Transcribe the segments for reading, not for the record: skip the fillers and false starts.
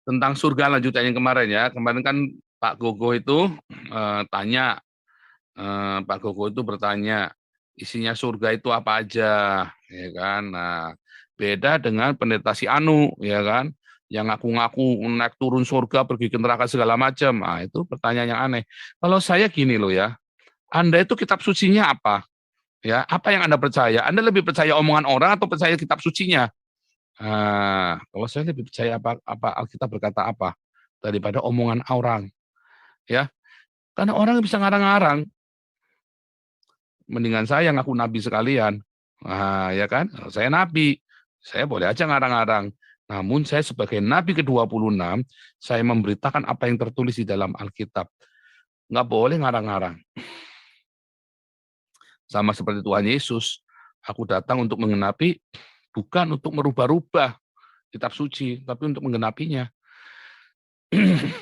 Tentang surga lanjutannya kemarin ya. Kemarin kan Pak Gogo itu tanya, Pak Gogo itu bertanya, isinya surga itu apa aja, ya kan? Nah, beda dengan pendeta si Anu, ya kan? Yang ngaku-ngaku naik turun surga, pergi ke neraka segala macam. Ah, itu pertanyaan yang aneh. Kalau saya gini loh ya, Anda itu kitab sucinya apa? Ya, apa yang Anda percaya? Anda lebih percaya omongan orang atau percaya kitab sucinya? Kalau saya lebih percaya apa Alkitab berkata apa daripada omongan orang, ya. Karena orang bisa ngarang-ngarang, mendingan saya ngaku nabi sekalian. Ya kan? Saya nabi, saya boleh aja ngarang-ngarang. Namun saya sebagai nabi ke-26, saya memberitakan apa yang tertulis di dalam Alkitab. Nggak boleh ngarang-ngarang. Sama seperti Tuhan Yesus, aku datang untuk menggenapi, bukan untuk merubah-rubah kitab suci, tapi untuk menggenapinya.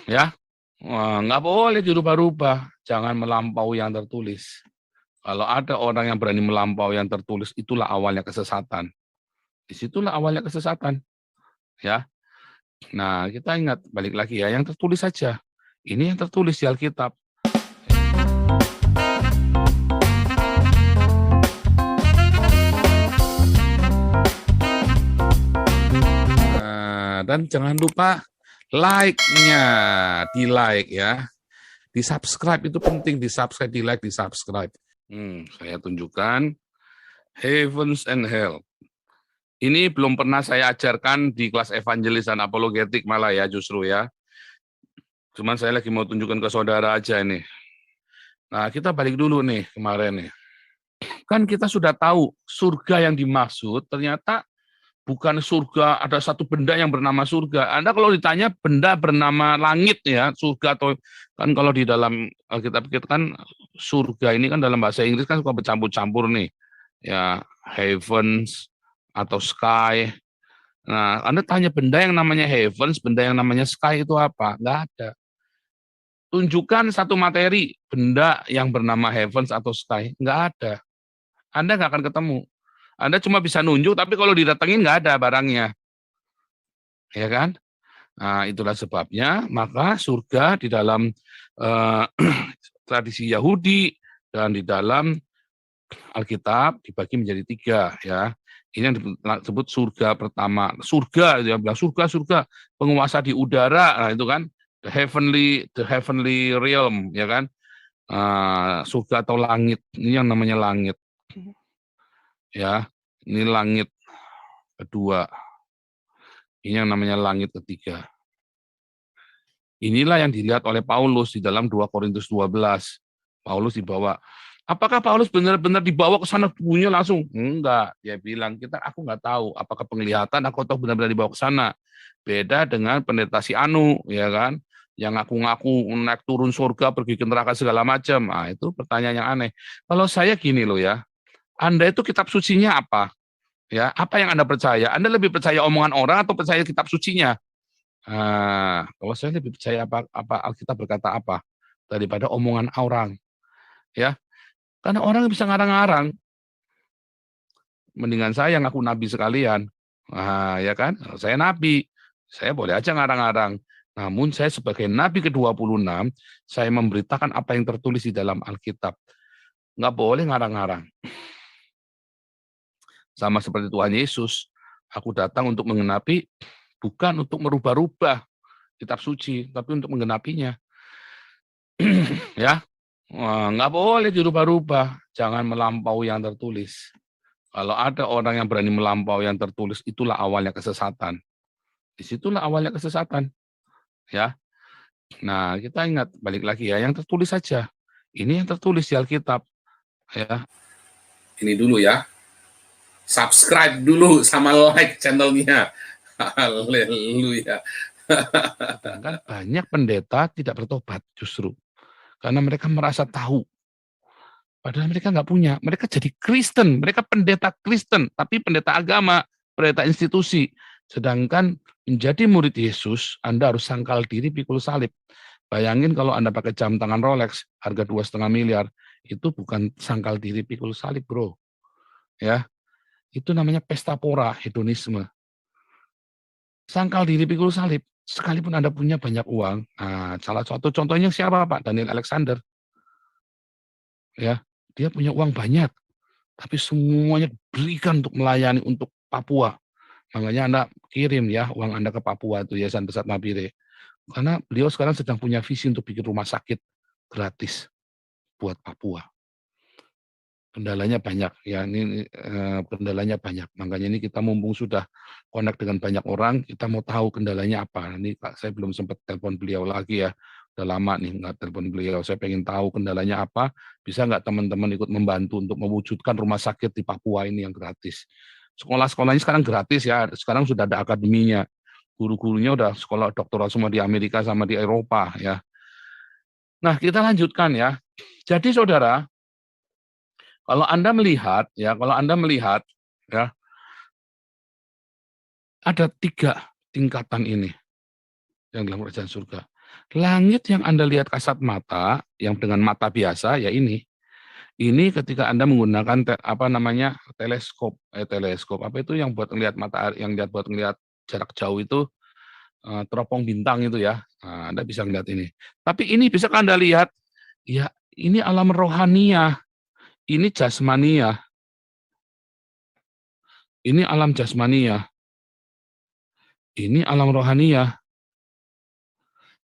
Ya, nggak boleh dirubah-rubah, jangan melampaui yang tertulis. Kalau ada orang yang berani melampaui yang tertulis, itulah awalnya kesesatan. Disitulah awalnya kesesatan. Ya, nah kita ingat balik lagi ya, yang tertulis saja. Ini yang tertulis di Alkitab. Dan jangan lupa like-nya, di like ya, di subscribe itu penting, di subscribe, di like, di subscribe. Saya tunjukkan Heavens and Hell. Ini belum pernah saya ajarkan di kelas evangelis dan apologetik malah ya justru ya. Cuman saya lagi mau tunjukkan ke saudara aja ini. Nah kita balik dulu nih kemarin nih. Kan kita sudah tahu surga yang dimaksud ternyata bukan surga, ada satu benda yang bernama surga. Anda kalau ditanya benda bernama langit ya, surga atau kan kalau di dalam Alkitab kita kan surga ini kan dalam bahasa Inggris kan suka bercampur-campur nih. Ya, heavens atau sky. Nah, Anda tanya benda yang namanya heavens, benda yang namanya sky itu apa? Enggak ada. Tunjukkan satu materi, benda yang bernama heavens atau sky. Enggak ada. Anda nggak akan ketemu. Anda cuma bisa nunjuk, tapi kalau didatengin nggak ada barangnya. Ya kan? Nah, itulah sebabnya, maka surga di dalam eh, tradisi Yahudi dan di dalam Alkitab dibagi menjadi tiga. Ya, ini yang disebut surga pertama. Surga, dia bilang surga, penguasa di udara. Nah, itu kan the heavenly realm, ya kan? Surga atau langit, ini yang namanya langit. Ya, ini langit kedua. Ini yang namanya langit ketiga. Inilah yang dilihat oleh Paulus di dalam 2 Korintus 12. Paulus dibawa. Apakah Paulus benar-benar dibawa ke sana bunyinya langsung? Enggak. Dia bilang, aku nggak tahu apakah penglihatan aku tahu benar-benar dibawa ke sana. Beda dengan pendeta si Anu, ya kan? Yang ngaku-ngaku naik turun surga, pergi ke neraka segala macam. Ah, itu pertanyaan yang aneh. Kalau saya gini loh ya, Anda itu kitab sucinya apa? Ya, apa yang Anda percaya? Anda lebih percaya omongan orang atau percaya kitab sucinya? Kalau saya lebih percaya apa Alkitab berkata apa daripada omongan orang, ya. Karena orang bisa ngarang-ngarang, mendingan saya ngaku nabi sekalian. Ya kan? Saya nabi, saya boleh aja ngarang-ngarang. Namun saya sebagai nabi ke-26, saya memberitakan apa yang tertulis di dalam Alkitab. Nggak boleh ngarang-ngarang. Sama seperti Tuhan Yesus, aku datang untuk menggenapi, bukan untuk merubah-rubah kitab suci, tapi untuk menggenapinya. Ya, nggak boleh dirubah-rubah, jangan melampaui yang tertulis. Kalau ada orang yang berani melampaui yang tertulis, itulah awalnya kesesatan. Disitulah awalnya kesesatan. Ya, nah kita ingat balik lagi ya, yang tertulis saja. Ini yang tertulis di Alkitab. Ya, ini dulu ya, subscribe dulu sama like channelnya. Haleluya. Sedangkan banyak pendeta tidak bertobat justru karena mereka merasa tahu. Padahal mereka nggak punya. Mereka jadi Kristen. Mereka pendeta Kristen. Tapi pendeta agama, pendeta institusi. Sedangkan menjadi murid Yesus, Anda harus sangkal diri pikul salib. Bayangin kalau Anda pakai jam tangan Rolex, harga 2,5 miliar. Itu bukan sangkal diri pikul salib, bro. Ya, itu namanya pesta pora, hedonisme. Sangkal diri pikul salib. Sekalipun Anda punya banyak uang, nah, salah satu contohnya siapa Pak? Daniel Alexander. Ya, dia punya uang banyak, tapi semuanya diberikan untuk melayani untuk Papua. Makanya Anda kirim ya uang Anda ke Papua itu Yayasan Besar Mabire. Karena beliau sekarang sedang punya visi untuk bikin rumah sakit gratis buat Papua. Kendalanya banyak ya, ini kendalanya banyak. Makanya ini kita mumpung sudah connect dengan banyak orang, kita mau tahu kendalanya apa. Ini Pak, saya belum sempat telepon beliau lagi ya. Udah lama nih nggak telepon beliau. Saya pengen tahu kendalanya apa. Bisa nggak teman-teman ikut membantu untuk mewujudkan rumah sakit di Papua ini yang gratis. Sekolah-sekolahnya sekarang gratis ya. Sekarang sudah ada akademinya. Guru-gurunya udah sekolah doktoral semua di Amerika sama di Eropa ya. Nah, kita lanjutkan ya. Jadi saudara, kalau Anda melihat ya ada 3 tingkatan ini yang dalam kerajaan surga. Langit yang Anda lihat kasat mata, yang dengan mata biasa ya ini. Ini ketika Anda menggunakan teleskop apa itu yang buat ngelihat matahari, yang buat ngelihat jarak jauh itu teropong bintang itu ya. Nah, Anda bisa ngelihat ini. Tapi ini bisa Anda lihat ya, ini alam rohania, ini jasmania. Ini alam jasmania. Ini alam rohania.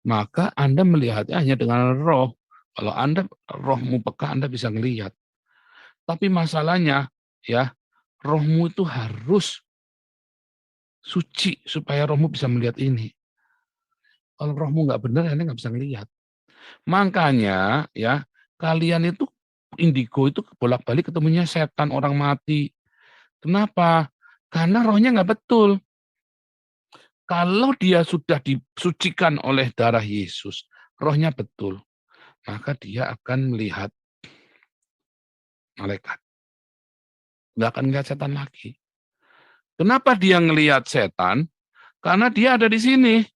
Maka Anda melihatnya hanya dengan roh. Kalau Anda rohmu peka, Anda bisa melihat. Tapi masalahnya, ya, rohmu itu harus suci supaya rohmu bisa melihat ini. Kalau rohmu nggak benar, Anda nggak bisa melihat. Makanya, ya, kalian itu indigo itu bolak-balik ketemunya setan, orang mati. Kenapa? Karena rohnya nggak betul. Kalau dia sudah disucikan oleh darah Yesus, rohnya betul, maka dia akan melihat malaikat. Nggak akan melihat setan lagi. Kenapa dia ngelihat setan? Karena dia ada di sini.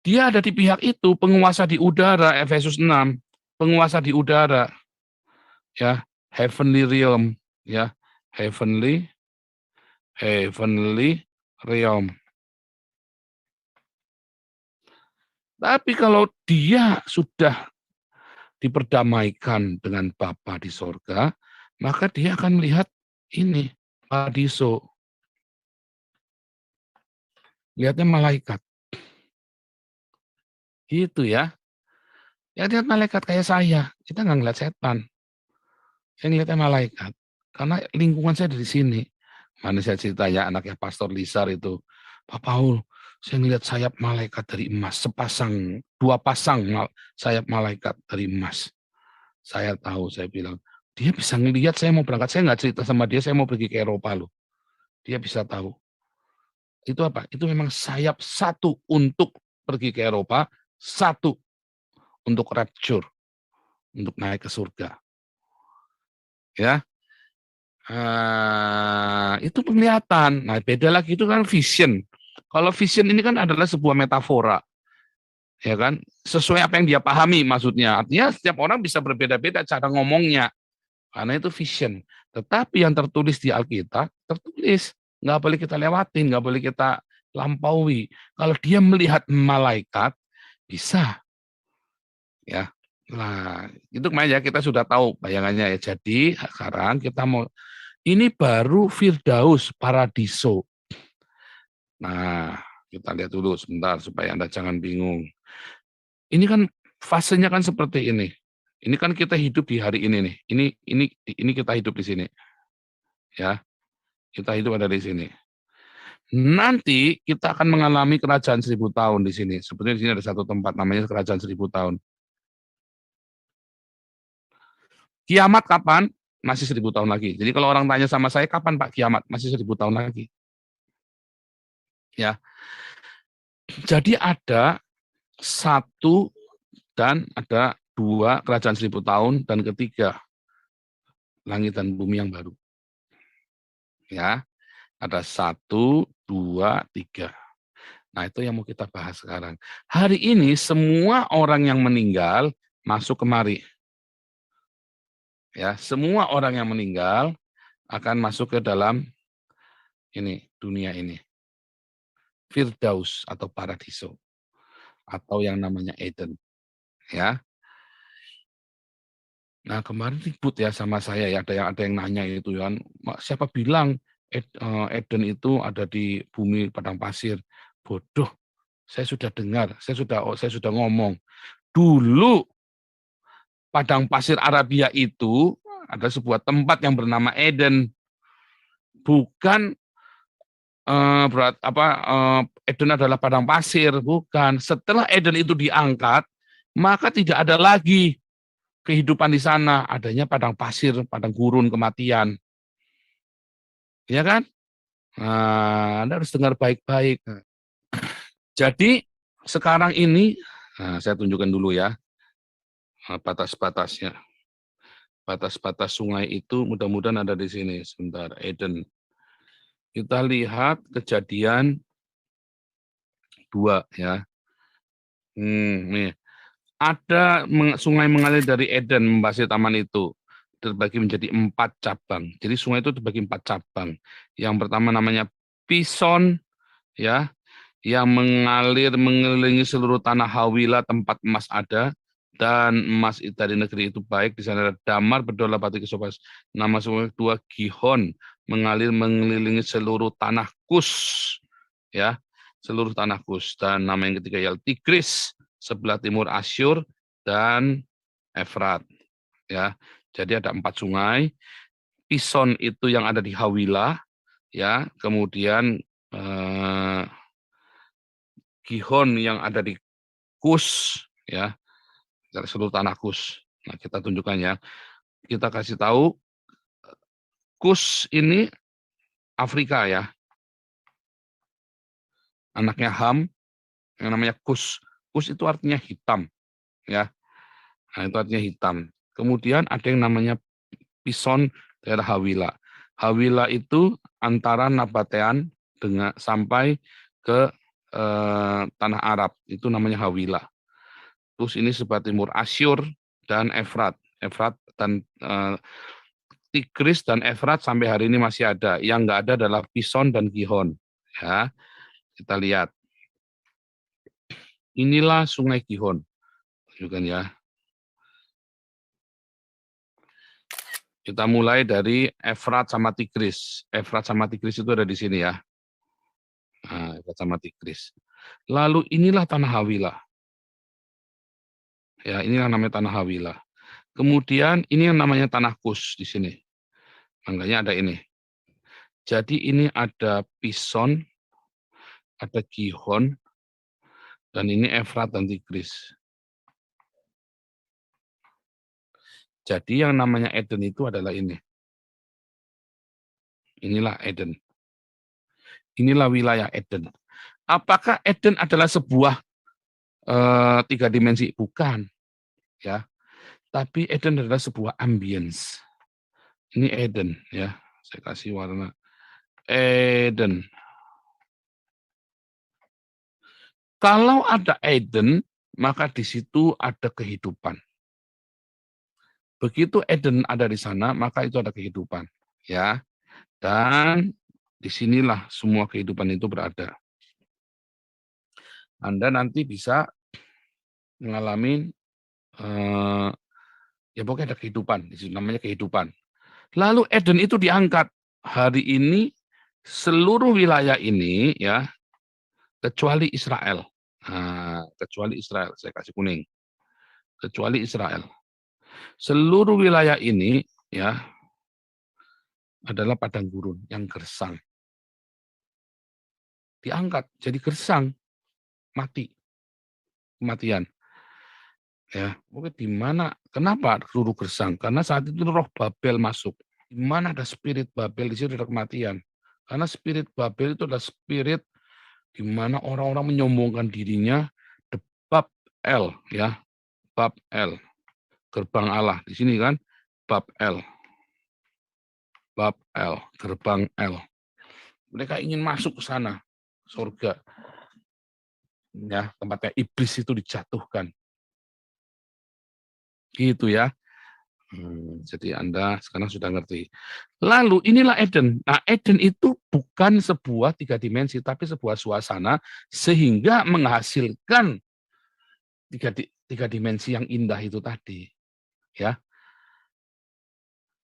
Dia ada di pihak itu, penguasa di udara, Efesus 6. Penguasa di udara. Ya, heavenly realm, ya. Heavenly realm. Tapi kalau dia sudah diperdamaikan dengan Bapa di sorga, maka dia akan melihat ini, paradiso. Lihatnya malaikat. Gitu ya. Ya lihat malaikat kayak saya. Kita nggak ngeliat setan. Saya ngeliatnya malaikat. Karena lingkungan saya dari sini. Mana saya cerita ya anaknya Pastor Lisar itu. Pak Paul, saya ngeliat sayap malaikat dari emas. Dua pasang sayap malaikat dari emas. Saya tahu, saya bilang, dia bisa ngelihat saya mau berangkat. Saya nggak cerita sama dia, saya mau pergi ke Eropa loh. Dia bisa tahu. Itu apa? Itu memang sayap satu untuk pergi ke Eropa, satu untuk rapture, untuk naik ke surga. Ya, itu penglihatan. Nah, beda lagi itu kan vision. Kalau vision ini kan adalah sebuah metafora, ya kan? Sesuai apa yang dia pahami maksudnya. Artinya setiap orang bisa berbeda-beda cara ngomongnya, karena itu vision. Tetapi yang tertulis di Alkitab, tertulis. Nggak boleh kita lewatin, nggak boleh kita lampaui. Kalau dia melihat malaikat, bisa. Ya, nah itu kemarin ya kita sudah tahu bayangannya ya. Jadi sekarang kita mau, ini baru Firdaus, paradiso. Nah, kita lihat dulu sebentar supaya Anda jangan bingung. Ini kan fasenya kan seperti ini. Ini kan kita hidup di hari ini nih. Ini kita hidup di sini. Ya, kita hidup ada di sini. Nanti kita akan mengalami kerajaan 1000 tahun di sini. Sebetulnya di sini ada satu tempat namanya kerajaan 1000 tahun. Kiamat kapan? Masih 1000 tahun lagi. Jadi kalau orang tanya sama saya, kapan Pak kiamat? Masih 1000 tahun lagi. Ya. Jadi ada satu dan ada dua kerajaan 1000 tahun dan ketiga langit dan bumi yang baru. Ya, ada 1, 2, 3. Nah, itu yang mau kita bahas sekarang. Hari ini semua orang yang meninggal masuk kemari. Ya, semua orang yang meninggal akan masuk ke dalam ini dunia ini. Firdaus atau paradiso atau yang namanya Eden, ya. Nah, kemarin ribut ya sama saya ya, ada yang nanya itu kan, siapa bilang Eden itu ada di bumi padang pasir? Bodoh, saya sudah dengar, saya sudah ngomong. Dulu padang pasir Arabia itu ada sebuah tempat yang bernama Eden, bukan Eden adalah padang pasir, bukan. Setelah Eden itu diangkat, maka tidak ada lagi kehidupan di sana, adanya padang pasir, padang gurun kematian. Ya kan? Nah, Anda harus dengar baik-baik. Jadi sekarang ini, saya tunjukkan dulu ya batas-batasnya. Batas-batas sungai itu mudah-mudahan ada di sini. Sebentar, Eden. Kita lihat Kejadian 2 ya. Nih. Ada sungai mengalir dari Eden membasih taman itu, terbagi menjadi 4 cabang. Jadi sungai itu terbagi 4 cabang. Yang pertama namanya Pison, ya, yang mengalir mengelilingi seluruh tanah Hawila tempat emas ada, dan emas dari negeri itu baik. Di sana ada damar, berdaulat, batu kesopas. Nama sungai kedua Gihon, mengalir mengelilingi seluruh tanah Kus, ya, seluruh tanah Kus. Dan nama yang ketiga ialah Tigris, sebelah timur Asyur dan Efrat, ya. Jadi ada 4 sungai. Pison itu yang ada di Hawila, ya. Kemudian Gihon yang ada di Kus, ya, dari seluruh tanah Kus. Nah, kita tunjukkan ya. Kita kasih tahu Kus ini Afrika ya. Anaknya Ham yang namanya Kus. Kus itu artinya hitam, ya. Nah, itu artinya hitam. Kemudian ada yang namanya Pison daerah Hawila. Hawila itu antara Nabatean dengan sampai ke tanah Arab, itu namanya Hawila. Terus ini sebelah timur Asyur dan Efrat. Efrat dan Tigris dan Efrat sampai hari ini masih ada. Yang enggak ada adalah Pison dan Gihon. Ya, kita lihat. Inilah Sungai Gihon. Tunjukkan ya. Kita mulai dari Efrat sama Tigris. Efrat sama Tigris itu ada di sini ya. Nah, Efrat sama Tigris. Lalu inilah tanah Hawila. Ya, inilah namanya tanah Hawila. Kemudian ini yang namanya tanah Kus di sini. Makanya ada ini. Jadi ini ada Pison, ada Gihon, dan ini Efrat dan Tigris. Jadi yang namanya Eden itu adalah ini. Inilah Eden. Inilah wilayah Eden. Apakah Eden adalah sebuah 3 dimensi? Bukan, ya. Tapi Eden adalah sebuah ambience. Ini Eden, ya. Saya kasih warna Eden. Kalau ada Eden, maka di situ ada kehidupan. Begitu Eden ada di sana, maka itu ada kehidupan, ya. Dan disinilah semua kehidupan itu berada. Anda nanti bisa mengalami ya pokoknya ada kehidupan, namanya kehidupan. Lalu Eden itu diangkat. Hari ini seluruh wilayah ini ya kecuali Israel. Nah, kecuali Israel, saya kasih kuning. Kecuali Israel. Seluruh wilayah ini ya adalah padang gurun yang gersang. Diangkat jadi gersang, mati. Kematian. Ya, mungkin di mana? Kenapa suruh gersang? Karena saat itu roh Babel masuk. Di mana ada spirit Babel, di situ ada kematian. Karena spirit Babel itu adalah spirit di mana orang-orang menyombongkan dirinya, the Babel, ya, Babel, gerbang Allah. Di sini kan, Babel, Babel, gerbang El. Mereka ingin masuk ke sana, surga. Ya, tempatnya iblis itu dijatuhkan. Gitu ya. Jadi Anda sekarang sudah ngerti. Lalu inilah Eden. Nah, Eden itu bukan sebuah 3 dimensi, tapi sebuah suasana sehingga menghasilkan tiga dimensi yang indah itu tadi. Ya,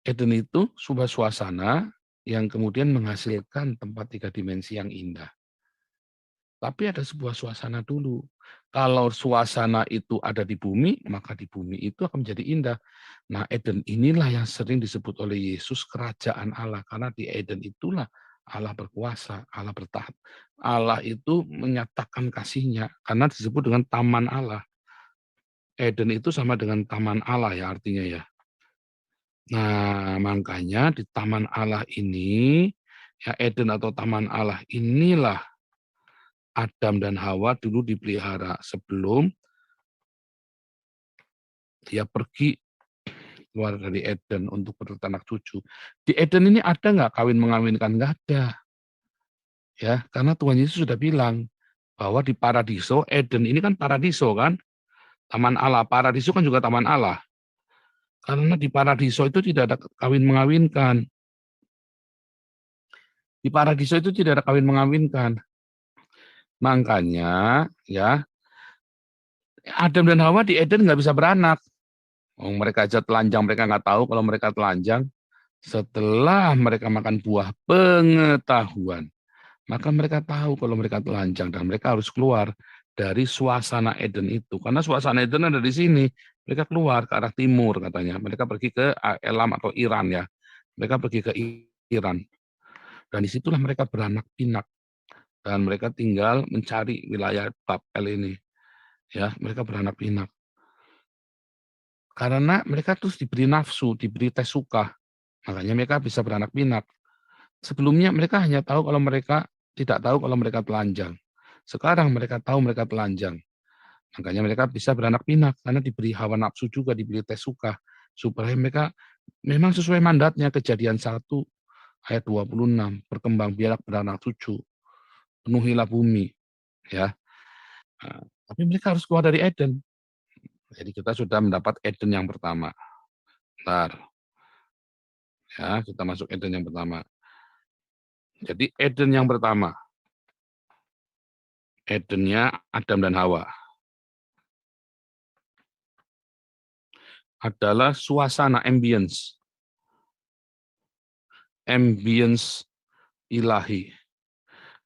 Eden itu sebuah suasana yang kemudian menghasilkan tempat 3 dimensi yang indah. Tapi ada sebuah suasana dulu. Kalau suasana itu ada di bumi, maka di bumi itu akan menjadi indah. Nah, Eden inilah yang sering disebut oleh Yesus kerajaan Allah. Karena di Eden itulah Allah berkuasa, Allah bertahan. Allah itu menyatakan kasihnya. Karena disebut dengan taman Allah. Eden itu sama dengan taman Allah ya artinya ya. Nah, makanya di taman Allah ini, ya Eden atau taman Allah inilah Adam dan Hawa dulu dipelihara sebelum dia pergi keluar dari Eden untuk beranak cucu. Di Eden ini ada nggak kawin mengawinkan? Nggak ada. Ya, karena Tuhan Yesus sudah bilang bahwa di paradiso, Eden ini kan paradiso kan, taman Allah. Paradiso kan juga taman Allah. Karena di paradiso itu tidak ada kawin mengawinkan. Di paradiso itu tidak ada kawin mengawinkan. Makanya ya Adam dan Hawa di Eden nggak bisa beranak. Oh, mereka aja telanjang, mereka nggak tahu kalau mereka telanjang. Setelah mereka makan buah pengetahuan, maka mereka tahu kalau mereka telanjang dan mereka harus keluar dari suasana Eden itu. Karena suasana Eden ada di sini. Mereka keluar ke arah timur katanya. Mereka pergi ke Elam atau Iran ya. Mereka pergi ke Iran. Dan disitulah mereka beranak pinak. Dan mereka tinggal mencari wilayah Babel ini. Ya, mereka beranak pinak. Karena mereka terus diberi nafsu, diberi tes suka. Makanya mereka bisa beranak pinak. Sebelumnya mereka hanya tahu kalau mereka tidak tahu kalau mereka telanjang. Sekarang mereka tahu mereka telanjang. Makanya mereka bisa beranak pinak karena diberi hawa nafsu juga, diberi tes suka supaya mereka memang sesuai mandatnya Kejadian 1 ayat 26 berkembang biak beranak cucu, penuhilah bumi, ya. Nah, tapi mereka harus keluar dari Eden. Jadi kita sudah mendapat Eden yang pertama. Bentar, ya kita masuk Eden yang pertama. Jadi Eden yang pertama, Edennya Adam dan Hawa adalah suasana ambience ilahi.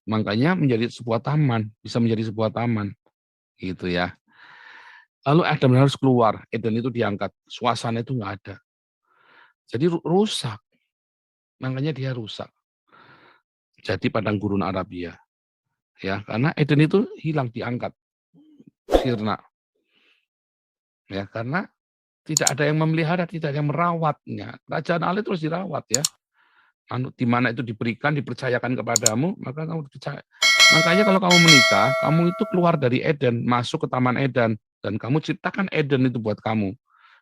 Makanya menjadi sebuah taman, bisa menjadi sebuah taman, gitu ya. Lalu Adam harus keluar, Eden itu diangkat, suasana itu nggak ada. Jadi rusak, makanya dia rusak. Jadi padang gurun Arabia, ya karena Eden itu hilang diangkat, sirna, ya karena tidak ada yang memelihara, tidak ada yang merawatnya. Kerajaan Allah terus dirawat ya. Di mana itu diberikan, dipercayakan kepadamu, maka kamu percaya. Makanya kalau kamu menikah, kamu itu keluar dari Eden, masuk ke Taman Eden, dan kamu ciptakan Eden itu buat kamu.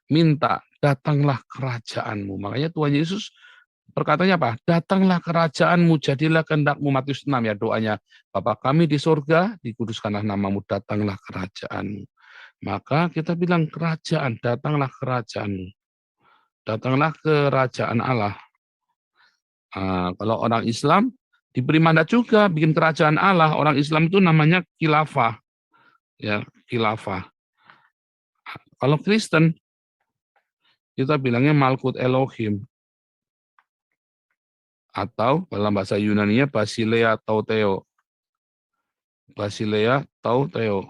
Minta, datanglah kerajaanmu. Makanya Tuhan Yesus perkataannya apa? Datanglah kerajaanmu, jadilah kehendakmu. Matius 6 ya doanya. Bapa kami di surga, dikuduskanlah namamu, datanglah kerajaanmu. Maka kita bilang kerajaan, datanglah kerajaanmu. Datanglah kerajaan Allah. Kalau orang Islam diberi mandat juga bikin kerajaan Allah. Orang Islam itu namanya khilafah, ya khilafah. Kalau Kristen kita bilangnya Malkut Elohim atau dalam bahasa Yunani-nya Basileia Tauteo. Basileia Tauteo.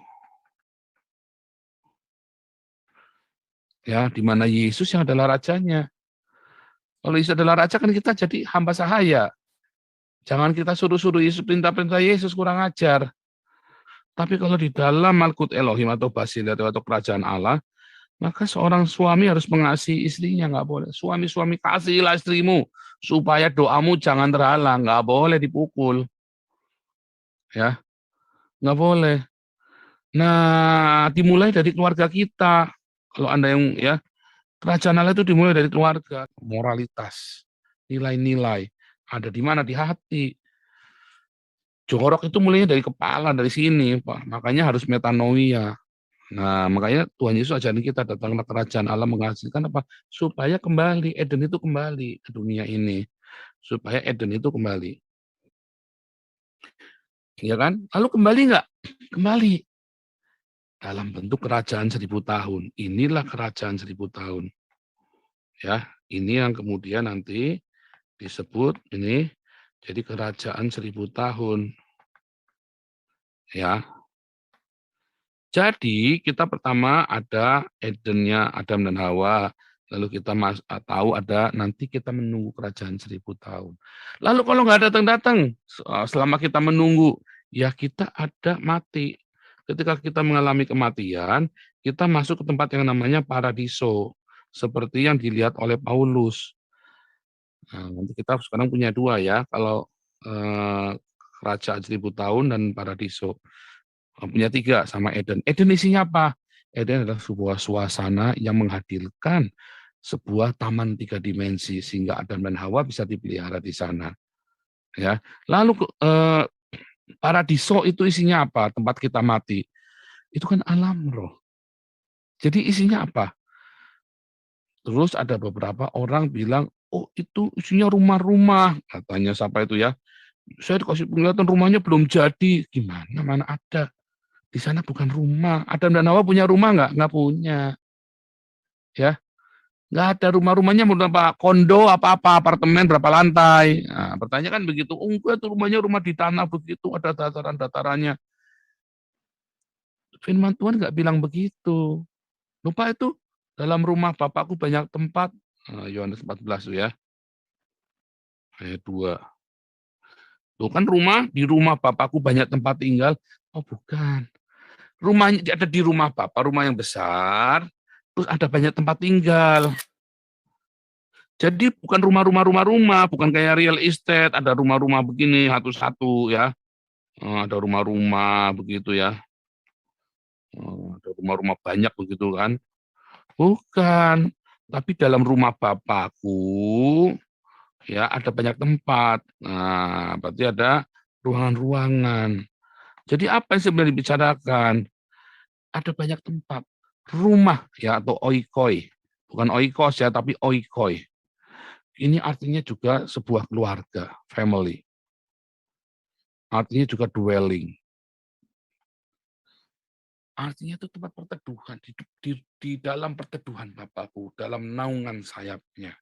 Ya, di mana Yesus yang adalah rajanya. Kalau Yesus adalah raja kan kita jadi hamba sahaya. Jangan kita suruh-suruh Yesus, perintah-perintah Yesus kurang ajar. Tapi kalau di dalam Malkut Elohim atau Basileia atau kerajaan Allah, maka seorang suami harus mengasihi istrinya, nggak boleh. Suami-suami kasihilah istrimu supaya doamu jangan terhalang, nggak boleh dipukul, ya, nggak boleh. Nah, dimulai dari keluarga kita. Kalau Anda yang ya kerajaan Allah itu dimulai dari keluarga, moralitas, nilai-nilai ada di mana di hati. Jorok itu mulainya dari kepala, dari sini, Pak. Makanya harus metanoia. Nah, makanya Tuhan Yesus ajarin kita datanglah kerajaan Allah menghasilkan apa? Supaya kembali, Eden itu kembali ke dunia ini. Supaya Eden itu kembali. Ya kan? Lalu kembali nggak? Kembali. Dalam bentuk kerajaan 1000 tahun. Inilah kerajaan 1000 tahun. Ya, ini yang kemudian nanti disebut ini jadi kerajaan 1000 tahun. Ya. Jadi kita pertama ada Edennya Adam dan Hawa. Lalu kita tahu ada nanti kita menunggu kerajaan 1000 tahun. Lalu kalau nggak datang-datang, selama kita menunggu, ya kita ada mati. Ketika kita mengalami kematian, kita masuk ke tempat yang namanya paradiso. Seperti yang dilihat oleh Paulus. Nah, nanti kita sekarang punya dua ya, kalau kerajaan 1000 tahun dan paradiso. Punya tiga sama Eden. Eden isinya apa? Eden adalah sebuah suasana yang menghadirkan sebuah taman 3 dimensi sehingga Adam dan Hawa bisa dipelihara di sana. Ya, lalu paradiso itu isinya apa? Tempat kita mati. Itu kan alam roh. Jadi isinya apa? Terus ada beberapa orang bilang, oh itu isinya rumah-rumah. Katanya siapa itu ya? Saya dikasih penglihatan rumahnya belum jadi. Gimana? Mana ada? Di sana bukan rumah. Adam dan Hawa punya rumah nggak? Nggak punya. Ya, nggak ada rumah-rumahnya berapa kondo, apa-apa, apartemen berapa lantai. Nah, pertanyaan kan begitu. Enggak, itu rumahnya rumah di tanah begitu, ada dataran-datarannya. Firman Tuhan nggak bilang begitu. Lupa itu, dalam rumah Bapakku banyak tempat. Yohanes 14 ya, ayat 2. Tuh kan di rumah Bapakku banyak tempat tinggal. Oh bukan. Rumahnya ada di rumah Bapak, rumah yang besar, terus ada banyak tempat tinggal. Jadi bukan rumah-rumah, bukan kayak real estate, ada rumah-rumah begini satu-satu ya. Ada rumah-rumah begitu ya. Ada rumah-rumah banyak begitu kan. Bukan. Tapi dalam rumah Bapakku ya ada banyak tempat. Nah, berarti ada ruangan-ruangan. Jadi apa yang sebenarnya dibicarakan? Ada banyak tempat. Rumah ya atau oikoi. Bukan oikos ya, tapi oikoi. Ini artinya juga sebuah keluarga, family. Artinya juga dwelling. Artinya itu tempat perteduhan. Di dalam perteduhan Bapakku, dalam naungan sayapnya,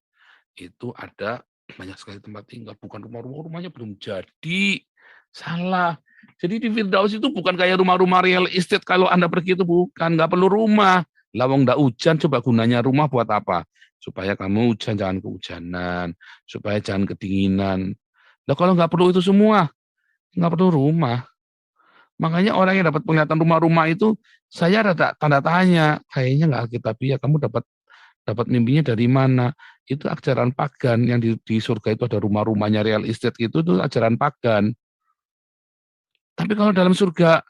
itu ada banyak sekali tempat tinggal. Bukan rumahnya belum jadi. Salah. Jadi di Firdaus itu bukan kayak rumah-rumah real estate. Kalau Anda pergi itu bukan. Nggak perlu rumah. Lawang nggak hujan, coba gunanya rumah buat apa? Supaya kamu hujan jangan kehujanan. Supaya jangan kedinginan. Nah kalau nggak perlu itu semua, nggak perlu rumah. Makanya orang yang dapat penglihatan rumah-rumah itu, saya rada tanda tanya, kayaknya nggak alkitabiah, kamu dapat mimpinya dari mana? Itu ajaran pagan yang di surga itu ada rumah-rumahnya real estate itu ajaran pagan. Tapi kalau dalam surga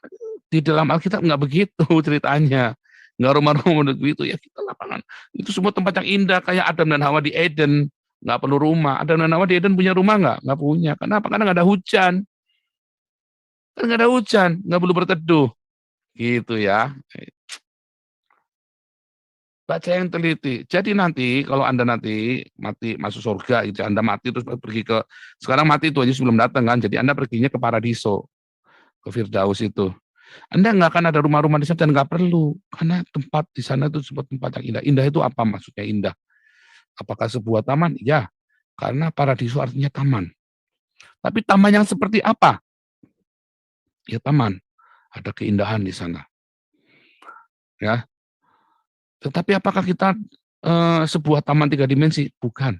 di dalam Alkitab nggak begitu ceritanya. Nggak rumah-rumah begitu ya kita lapangan. Itu semua tempat yang indah kayak Adam dan Hawa di Eden. Nggak perlu rumah. Adam dan Hawa di Eden punya rumah nggak? Nggak punya. Kenapa? Karena nggak ada hujan. Kan nggak ada hujan, nggak perlu berteduh. Gitu ya. Baca yang teliti. Jadi nanti kalau Anda nanti mati masuk surga, gitu, Anda mati terus pergi ke sekarang mati itu aja sebelum datang kan. Jadi Anda perginya ke paradiso, ke Firdaus itu. Anda nggak akan ada rumah-rumah di sana dan nggak perlu karena tempat di sana itu sebuah tempat yang indah. Indah itu apa maksudnya indah? Apakah sebuah taman? Ya, karena paradiso artinya taman. Tapi taman yang seperti apa? Ya taman. Ada keindahan di sana. Ya. Tetapi apakah kita sebuah taman 3 dimensi? Bukan.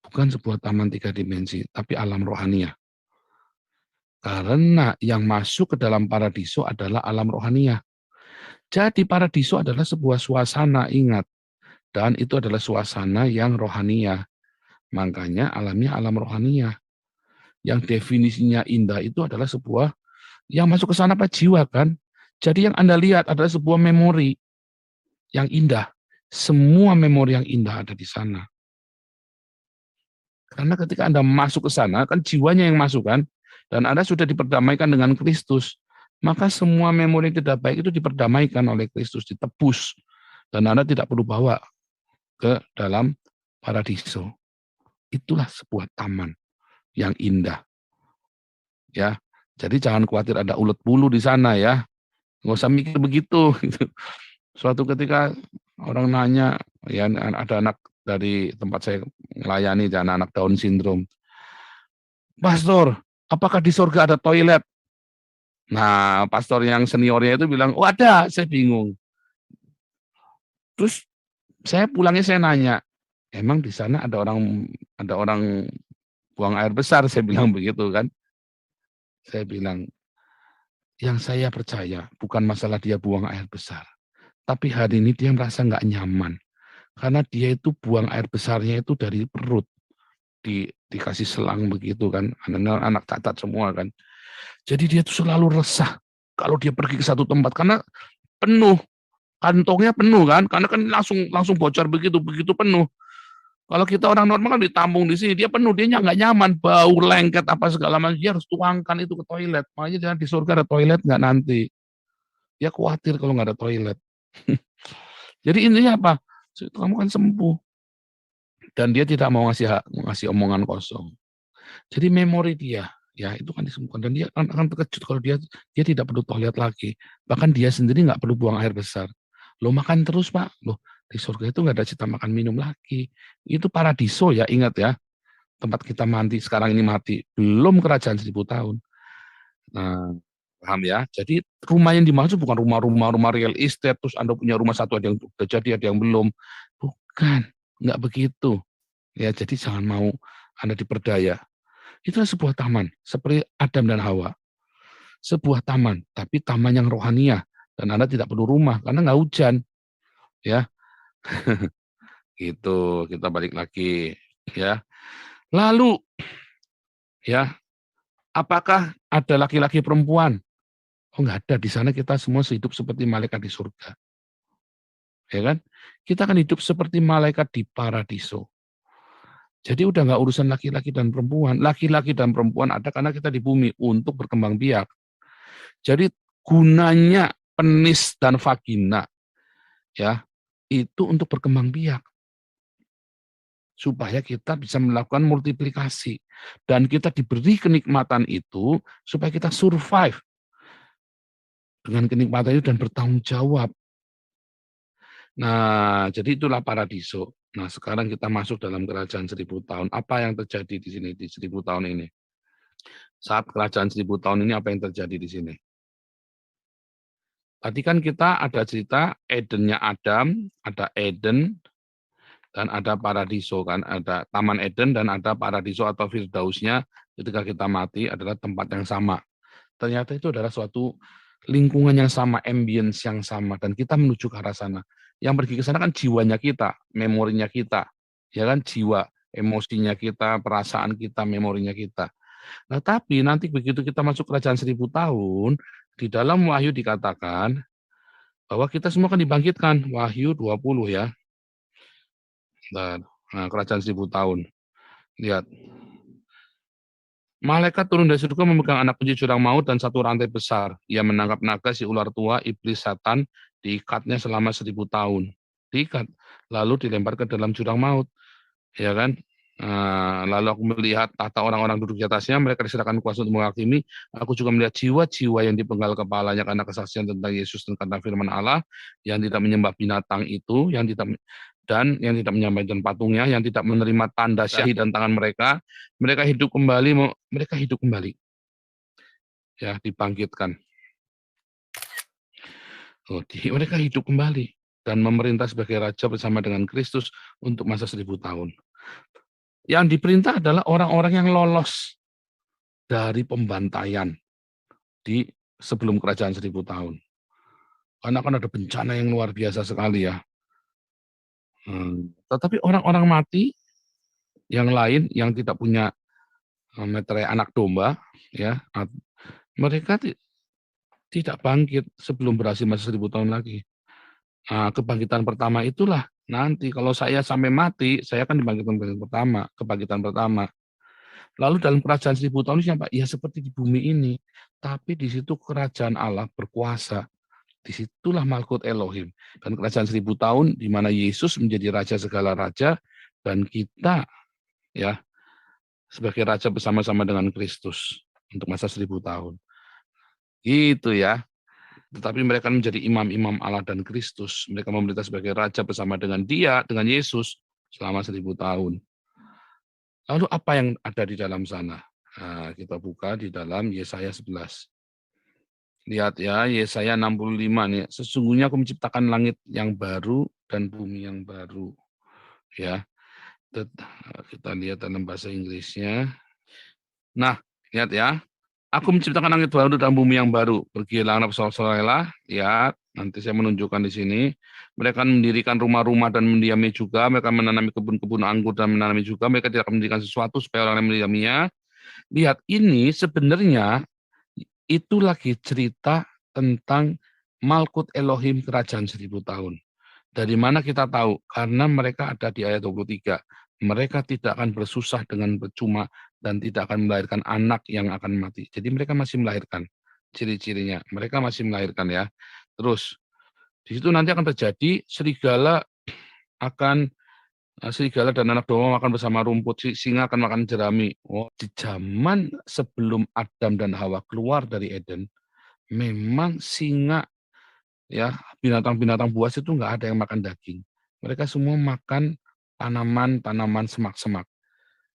Bukan sebuah taman 3 dimensi, tapi alam rohania. Karena yang masuk ke dalam paradiso adalah alam rohania. Jadi paradiso adalah sebuah suasana, ingat. Dan itu adalah suasana yang rohania. Makanya alamnya alam rohania. Yang definisinya indah itu adalah sebuah, yang masuk ke sana apa jiwa kan. Jadi yang Anda lihat adalah sebuah memori yang indah. Semua memori yang indah ada di sana. Karena ketika Anda masuk ke sana, kan jiwanya yang masuk kan, dan Anda sudah diperdamaikan dengan Kristus. maka semua memori yang tidak baik itu diperdamaikan oleh Kristus, ditebus, dan Anda tidak perlu bawa ke dalam paradiso. Itulah sebuah taman yang indah. Ya, jadi jangan khawatir ada ulet bulu di sana ya, nggak usah mikir begitu. Suatu ketika orang nanya, ya ada anak dari tempat saya melayani, anak-anak Down syndrome, Pastor, apakah di surga ada toilet? Nah, pastor yang seniornya itu bilang, oh ada, saya bingung. Terus saya pulangnya saya nanya, emang di sana ada orang buang air besar? Saya bilang begitu kan. Saya bilang, yang saya percaya bukan masalah dia buang air besar, tapi hari ini dia merasa nggak nyaman karena dia itu buang air besarnya itu dari perut, dikasih selang begitu kan, anak cacat semua kan. Jadi dia tuh selalu resah kalau dia pergi ke satu tempat karena penuh, kantongnya penuh kan, karena kan langsung bocor begitu penuh. Kalau kita orang normal kan ditampung di sini, dia penuh, dia nggak nyaman, bau lengket apa segala macam, dia harus tuangkan itu ke toilet. Makanya jangan di surga ada toilet nggak nanti. Dia khawatir kalau nggak ada toilet. Jadi intinya apa? Kamu kan sembuh. Dan dia tidak mau ngasih omongan kosong. Jadi memori dia, ya itu kan disembuhkan. Dan dia akan terkejut kalau dia tidak perlu toilet lagi. Bahkan dia sendiri nggak perlu buang air besar. Lo makan terus Pak. Loh, di surga itu nggak ada cita makan minum lagi. Itu paradiso ya, ingat ya. Tempat kita mati, sekarang ini mati. Belum kerajaan 1000 tahun. Nah, paham ya? Jadi rumah yang dimaksud bukan rumah real estate, terus Anda punya rumah satu, ada yang udah jadi, ada yang belum. Bukan, nggak begitu. Ya, jadi jangan mau Anda diperdaya. Itulah sebuah taman, seperti Adam dan Hawa. Sebuah taman, tapi taman yang rohaniah. Dan Anda tidak perlu rumah, karena nggak hujan. Ya, gitu. Kita balik lagi. Ya, lalu, ya, apakah ada laki-laki perempuan? Oh, nggak ada. Di sana kita semua hidup seperti malaikat di surga. Ya kan? Kita akan hidup seperti malaikat di paradiso. Jadi udah nggak urusan laki-laki dan perempuan. Laki-laki dan perempuan ada karena kita di bumi untuk berkembang biak. Jadi gunanya penis dan vagina ya itu untuk berkembang biak supaya kita bisa melakukan multiplikasi dan kita diberi kenikmatan itu supaya kita survive dengan kenikmatan itu dan bertanggung jawab. Nah, jadi itulah paradiso. Nah, sekarang kita masuk dalam kerajaan 1000 tahun. Apa yang terjadi di sini di 1000 tahun ini? Saat kerajaan 1000 tahun ini apa yang terjadi di sini? Tadi kan kita ada cerita Edennya Adam, ada Eden, dan ada paradiso kan, ada Taman Eden dan ada paradiso atau Firdausnya ketika kita mati adalah tempat yang sama. Ternyata itu adalah suatu lingkungan yang sama, ambience yang sama, dan kita menuju ke arah sana. Yang pergi ke sana kan jiwanya kita, memorinya kita, ya kan, jiwa, emosinya kita, perasaan kita, memorinya kita. Nah, tapi nanti begitu kita masuk kerajaan 1000 tahun, di dalam Wahyu dikatakan bahwa kita semua akan dibangkitkan. Wahyu 20 ya. Nah, kerajaan 1000 tahun. Lihat. Malaikat turun dari surga memegang anak kunci jurang maut dan satu rantai besar. Ia menangkap naga si ular tua, iblis setan, diikatnya selama 1000 tahun. Diikat, lalu dilempar ke dalam jurang maut. Ya kan? Lalu aku melihat tahta orang-orang duduk di atasnya, mereka diserahkan kuasa untuk menghakimi. Aku juga melihat jiwa-jiwa yang dipenggal kepalanya karena kesaksian tentang Yesus dan karena firman Allah, yang tidak menyembah binatang itu, yang tidak menyampaikan patungnya, yang tidak menerima tanda syahid dan tangan mereka, mereka hidup kembali, ya dibangkitkan. Mereka hidup kembali dan memerintah sebagai raja bersama dengan Kristus untuk masa 1000 tahun. Yang diperintah adalah orang-orang yang lolos dari pembantaian di sebelum kerajaan 1000 tahun. Karena akan ada bencana yang luar biasa sekali ya. Tetapi orang-orang mati yang lain yang tidak punya meterai anak domba, ya, mereka tidak bangkit sebelum berhasil masa 1000 tahun lagi. Nah, kebangkitan pertama itulah nanti kalau saya sampai mati, saya akan dibangkitkan kebangkitan pertama. Lalu dalam kerajaan 1000 tahun ini apa? Ya seperti di bumi ini. Tapi di situ kerajaan Allah berkuasa. Disitulah Malkut Elohim. Dan kerajaan 1000 tahun di mana Yesus menjadi raja segala raja dan kita ya sebagai raja bersama-sama dengan Kristus untuk masa 1000 tahun. Gitu ya. Tetapi mereka menjadi imam-imam Allah dan Kristus. Mereka memerintah sebagai raja bersama dengan Dia, dengan Yesus selama 1000 tahun. Lalu apa yang ada di dalam sana? Nah, kita buka di dalam Yesaya 11. Lihat ya, Yesaya 65 nih. Sesungguhnya aku menciptakan langit yang baru dan bumi yang baru. Ya, kita lihat dalam bahasa Inggrisnya. Nah, lihat ya. Aku menciptakan langit baru dan bumi yang baru. Pergilah bersorak-soraklah. Lihat, nanti saya menunjukkan di sini. Mereka mendirikan rumah-rumah dan mendiami juga. Mereka menanami kebun-kebun anggur dan menanami juga. Mereka tidak akan mendirikan sesuatu supaya orang lain mendiaminya. Lihat, ini sebenarnya itu lagi cerita tentang Malkut Elohim kerajaan 1000 tahun. Dari mana kita tahu? Karena mereka ada di ayat 23. Mereka tidak akan bersusah dengan percuma dan tidak akan melahirkan anak yang akan mati. Jadi mereka masih melahirkan. Ciri-cirinya, mereka masih melahirkan ya. Terus, di situ nanti akan terjadi serigala dan anak domba makan bersama rumput, singa akan makan jerami. Oh, di zaman sebelum Adam dan Hawa keluar dari Eden, memang singa ya binatang-binatang buas itu nggak ada yang makan daging. Mereka semua makan tanaman-tanaman semak-semak.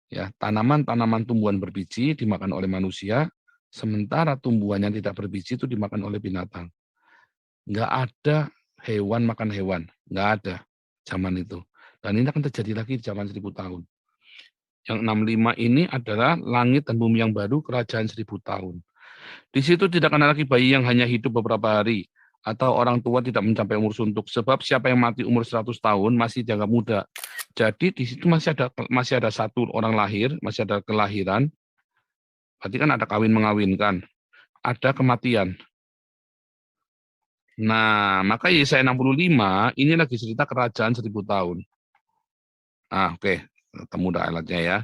Ya, tanaman-tanaman tumbuhan berbiji dimakan oleh manusia, sementara tumbuhan yang tidak berbiji itu dimakan oleh binatang. Nggak ada hewan makan hewan, nggak ada zaman itu. Dan ini akan terjadi lagi di zaman 1000 tahun. Yang 65 ini adalah langit dan bumi yang baru, kerajaan 1000 tahun. Di situ tidak akan ada lagi bayi yang hanya hidup beberapa hari, atau orang tua tidak mencapai umur suntuk. Sebab siapa yang mati umur 100 tahun masih dianggap muda. Jadi di situ masih ada satu orang lahir, masih ada kelahiran. Berarti kan ada kawin mengawinkan, ada kematian. Nah, maka Yesaya 65 ini lagi cerita kerajaan 1000 tahun. Ah, oke, ketemu dah alatnya ya.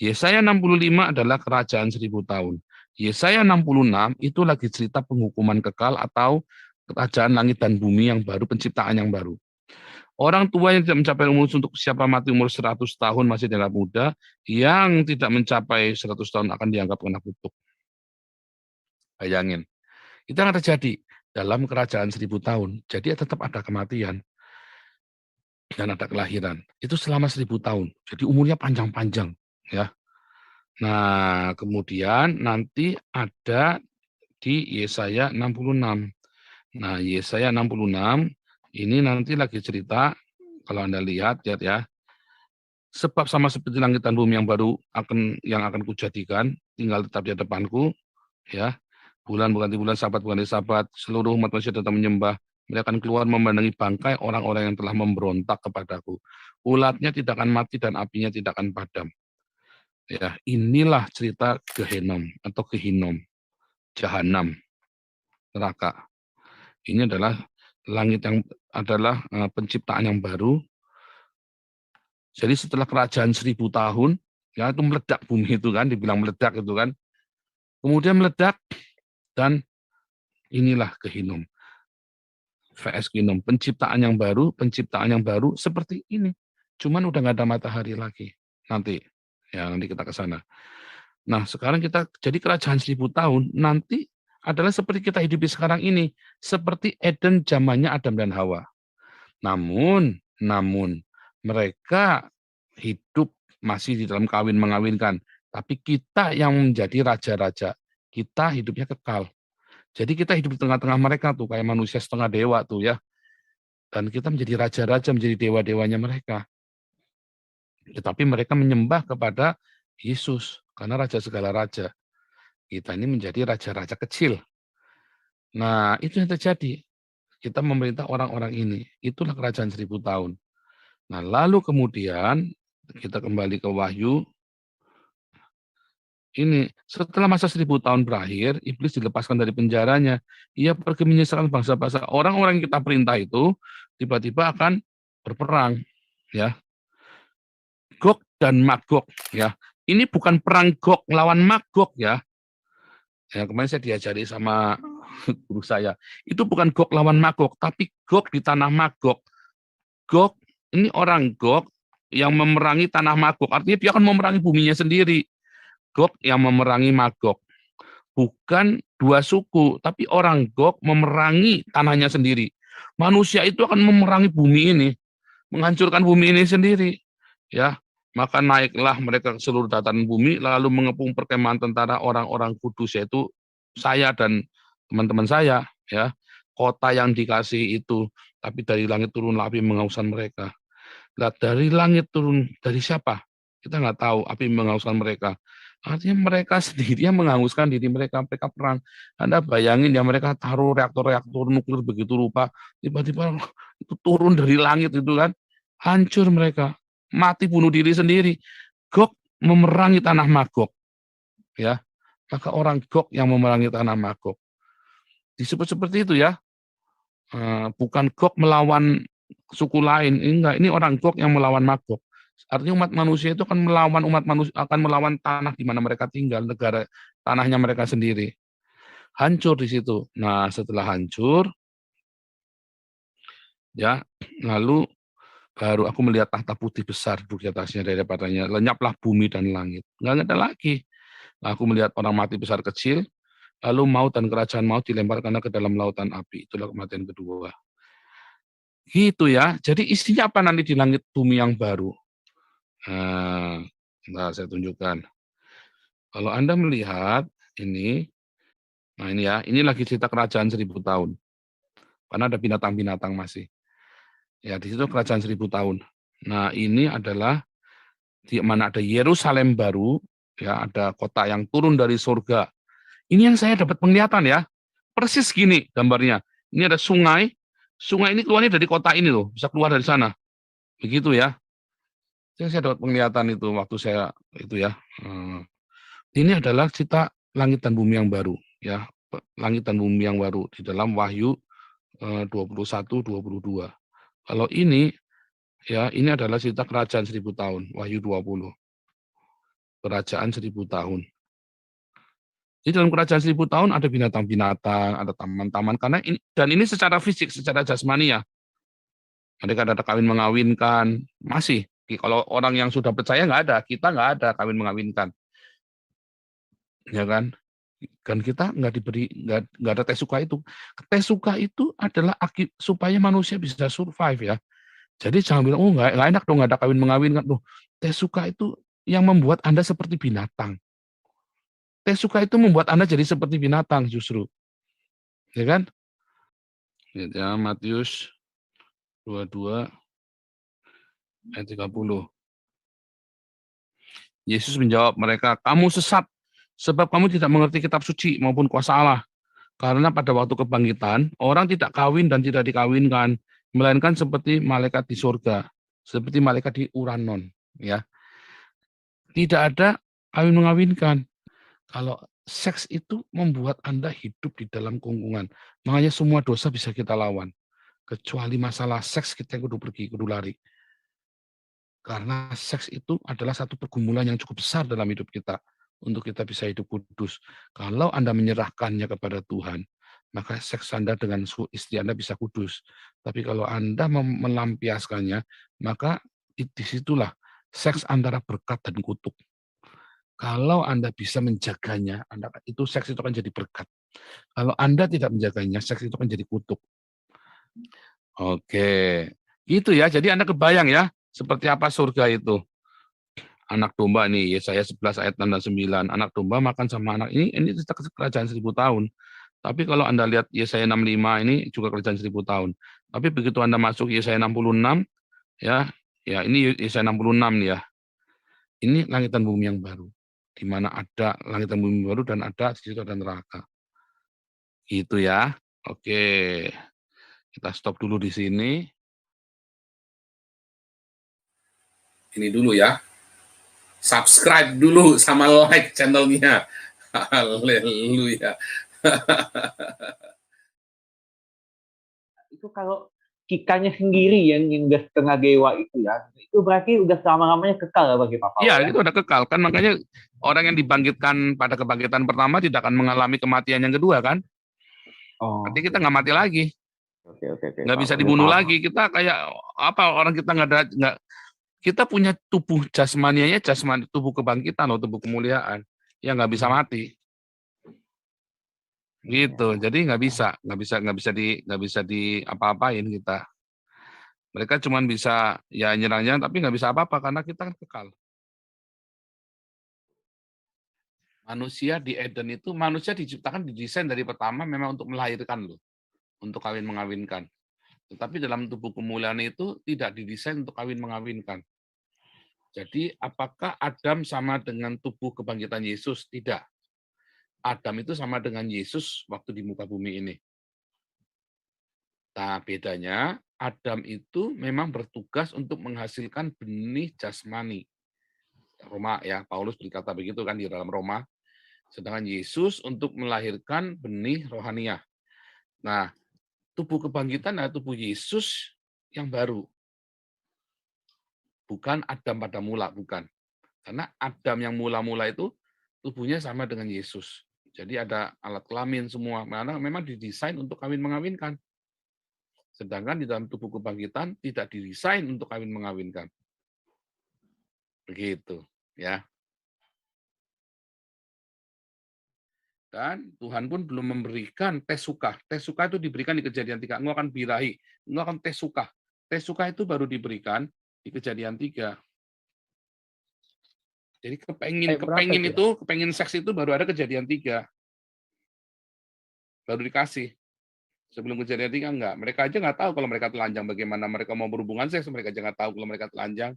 Yesaya 65 adalah kerajaan 1000 tahun. Yesaya 66 itu lagi cerita penghukuman kekal atau kerajaan langit dan bumi yang baru, penciptaan yang baru. Orang tua yang tidak mencapai umur untuk siapa mati umur 100 tahun masih dianggap muda, yang tidak mencapai 100 tahun akan dianggap anak kutuk. Bayangin, itu akan terjadi dalam kerajaan 1000 tahun. Jadi tetap ada kematian dan ada kelahiran. Itu selama 1000 tahun. Jadi umurnya panjang-panjang, ya. Nah, kemudian nanti ada di Yesaya 66. Nah, Yesaya 66 ini nanti lagi cerita, kalau Anda lihat ya, sebab sama seperti langit dan bumi yang akan kujadikan, tinggal tetap di depanku, ya. Bulan bukan di bulan, sabat bukan di sabat, seluruh umat manusia datang menyembah. Mereka akan keluar memandangi bangkai orang-orang yang telah memberontak kepadaku. Ulatnya tidak akan mati dan apinya tidak akan padam. Ya, inilah cerita Gehenom atau Gehinom, Jahanam, neraka. Ini adalah langit yang adalah penciptaan yang baru. Jadi setelah kerajaan 1000 tahun, ya itu meledak bumi itu kan, dibilang meledak itu kan. Kemudian meledak dan inilah Gehinom. VS Gehinom, penciptaan yang baru seperti ini. Cuman udah nggak ada matahari lagi. Nanti kita ke sana. Nah, sekarang kita jadi kerajaan 1000 tahun, nanti adalah seperti kita hidup sekarang ini, seperti Eden zamannya Adam dan Hawa. Namun mereka hidup masih di dalam kawin mengawinkan, tapi kita yang menjadi raja-raja, kita hidupnya kekal. Jadi kita hidup di tengah-tengah mereka tuh, kayak manusia setengah dewa tuh ya. Dan kita menjadi raja-raja, menjadi dewa-dewanya mereka. Tetapi mereka menyembah kepada Yesus, karena raja segala raja. Kita ini menjadi raja-raja kecil. Nah, itu yang terjadi. Kita memerintah orang-orang ini. Itulah kerajaan 1000 tahun. Nah, lalu kemudian kita kembali ke Wahyu. Ini, setelah masa 1000 tahun berakhir, iblis dilepaskan dari penjaranya. Ia pergi menyesalkan bangsa-bangsa. Orang-orang yang kita perintah itu tiba-tiba akan berperang. Ya, Gog dan Magog. Ya, Ini bukan perang Gog lawan Magog ya. Ya, kemarin saya diajari sama guru saya. Itu bukan Gog lawan Magog, tapi Gog di tanah Magog. Gog, ini orang Gog yang memerangi tanah Magog. Artinya dia akan memerangi buminya sendiri. Gog yang memerangi Magog. Bukan dua suku, tapi orang Gog memerangi tanahnya sendiri. Manusia itu akan memerangi bumi ini, menghancurkan bumi ini sendiri. Ya, maka naiklah mereka ke seluruh dataran bumi, lalu mengepung perkemahan tentara orang-orang kudus, yaitu saya dan teman-teman saya. Ya, kota yang dikasih itu, tapi dari langit turun api menghanguskan mereka. Nah, dari langit turun dari siapa? Kita nggak tahu. Api menghanguskan mereka. Artinya mereka sendiri yang menghanguskan diri mereka. Mereka perang. Anda bayangin ya, mereka taruh reaktor-reaktor nuklir begitu rupa, tiba-tiba itu turun dari langit itu kan, hancur mereka, mati bunuh diri sendiri. Gog memerangi tanah Magog, ya. Maka orang Gog yang memerangi tanah Magog disebut seperti itu ya. Bukan Gog melawan suku lain, enggak. Ini orang Gog yang melawan Magog. Artinya umat manusia itu akan melawan umat manusia, akan melawan tanah di mana mereka tinggal, negara tanahnya mereka sendiri. Hancur di situ. Nah, setelah hancur, ya, lalu baru aku melihat tahta putih besar di atasnya, daripadanya lenyaplah bumi dan langit. Nggak ada lagi. Nah, aku melihat orang mati besar kecil, lalu maut dan kerajaan maut dilemparkan ke dalam lautan api. Itulah kematian kedua. Gitu ya. Jadi isinya apa nanti di langit bumi yang baru? Nah, saya tunjukkan. Kalau Anda melihat ini, nah ini ya, ini lagi cerita kerajaan 1000 tahun. Karena ada binatang-binatang masih. Ya, di situ kerajaan 1000 tahun. Nah, ini adalah di mana ada Yerusalem baru, ya, ada kota yang turun dari surga. Ini yang saya dapat penglihatan ya. Persis gini gambarnya. Ini ada sungai. Sungai ini keluarnya dari kota ini loh, bisa keluar dari sana. Begitu ya. Saya dapat penglihatan itu waktu saya itu ya. Ini adalah cerita langit dan bumi yang baru ya. Langit dan bumi yang baru di dalam Wahyu 21-22. Kalau ini ya, ini adalah cerita kerajaan 1000 tahun, Wahyu 20. Kerajaan 1000 tahun. Di dalam kerajaan 1000 tahun ada binatang-binatang, ada taman-taman, karena ini, dan ini secara fisik, secara jasmani ya. Mereka ada kawin mengawinkan, masih. Kalau orang yang sudah percaya nggak ada, kita nggak ada kawin mengawinkan, ya kan? Dan kita nggak diberi, nggak ada tes suka itu. Tes suka itu adalah supaya manusia bisa survive ya. Jadi jangan bilang, oh nggak enak dong nggak ada kawin mengawinkan tuh. Tes suka itu yang membuat Anda seperti binatang. Tes suka itu membuat Anda jadi seperti binatang justru, ya kan? Ya, Matius 22 ayat 30. Yesus menjawab mereka, kamu sesat, sebab kamu tidak mengerti kitab suci maupun kuasa Allah. Karena pada waktu kebangkitan, orang tidak kawin dan tidak dikawinkan, melainkan seperti malaikat di surga, seperti malaikat di Uranon. Ya, tidak ada kawin mengawinkan. Kalau seks itu membuat Anda hidup di dalam kungkungan. Makanya semua dosa bisa kita lawan. Kecuali masalah seks, kita yang kudu pergi, kudu lari. Karena seks itu adalah satu pergumulan yang cukup besar dalam hidup kita. Untuk kita bisa hidup kudus. Kalau Anda menyerahkannya kepada Tuhan, maka seks Anda dengan istri Anda bisa kudus. Tapi kalau Anda melampiaskannya, maka disitulah seks antara berkat dan kutuk. Kalau Anda bisa menjaganya, itu seks itu akan jadi berkat. Kalau Anda tidak menjaganya, seks itu akan jadi kutuk. Oke, gitu ya. Jadi Anda kebayang ya, seperti apa surga itu. Anak domba nih, Yesaya 11 ayat 6 dan 9. Anak domba makan sama anak ini kerajaan 1000 tahun. Tapi kalau Anda lihat Yesaya 65 ini juga kerajaan 1000 tahun. Tapi begitu Anda masuk Yesaya 66, ya ini Yesaya 66 nih ya. Ini langit dan bumi yang baru, di mana ada langit dan bumi baru dan ada di situ ada neraka. Gitu ya. Oke. Kita stop dulu di sini. Ini dulu ya. Subscribe dulu sama like channelnya. Haleluya. Itu kalau kikanya sendiri yang udah setengah dewa itu ya, itu berarti udah selama-lamanya kekal bagi Pak Paul Iya, ya. itu udah kekal kan, makanya orang yang dibangkitkan pada kebangkitan pertama tidak akan mengalami kematian yang kedua kan. Oh, Nanti kita nggak mati lagi, oke oke oke nggak Pak, bisa udah dibunuh paham. lagi. Kita kayak apa, orang kita nggak ada, nggak, kita punya tubuh jasmanianya, jasmani, tubuh kebangkitan loh, tubuh kemuliaan yang nggak bisa mati gitu. Jadi nggak bisa di apa-apain kita. Mereka cuma bisa ya nyerang-nyerang, tapi nggak bisa apa-apa karena kita kan kekal. Manusia di Eden itu, manusia diciptakan, didesain dari pertama memang untuk melahirkan loh, untuk kawin mengawinkan. Tetapi dalam tubuh kemuliaan itu tidak didesain untuk kawin mengawinkan. Jadi apakah Adam sama dengan tubuh kebangkitan Yesus? Tidak. Adam itu sama dengan Yesus waktu di muka bumi ini. Nah, bedanya Adam itu memang bertugas untuk menghasilkan benih jasmani. Roma ya, Paulus berkata begitu kan di dalam Roma. Sedangkan Yesus untuk melahirkan benih rohaniah. Nah, tubuh kebangkitan adalah tubuh Yesus yang baru. Bukan Adam pada mula, bukan. Karena Adam yang mula-mula itu tubuhnya sama dengan Yesus. Jadi ada alat kelamin semua. Karena memang didesain untuk kawin mengawinkan. Sedangkan di dalam tubuh kebangkitan tidak didesain untuk kawin mengawinkan. Begitu, ya. Dan Tuhan pun belum memberikan tes suka. Tes suka itu diberikan di Kejadian 3. Engkau akan birahi. Engkau akan tes suka. Tes suka itu baru diberikan di Kejadian 3. Jadi kepengin seks itu baru ada Kejadian 3. Baru dikasih. Sebelum Kejadian 3 enggak. Mereka aja nggak tahu kalau mereka telanjang. Bagaimana mereka mau berhubungan seks, mereka aja nggak tahu kalau mereka telanjang.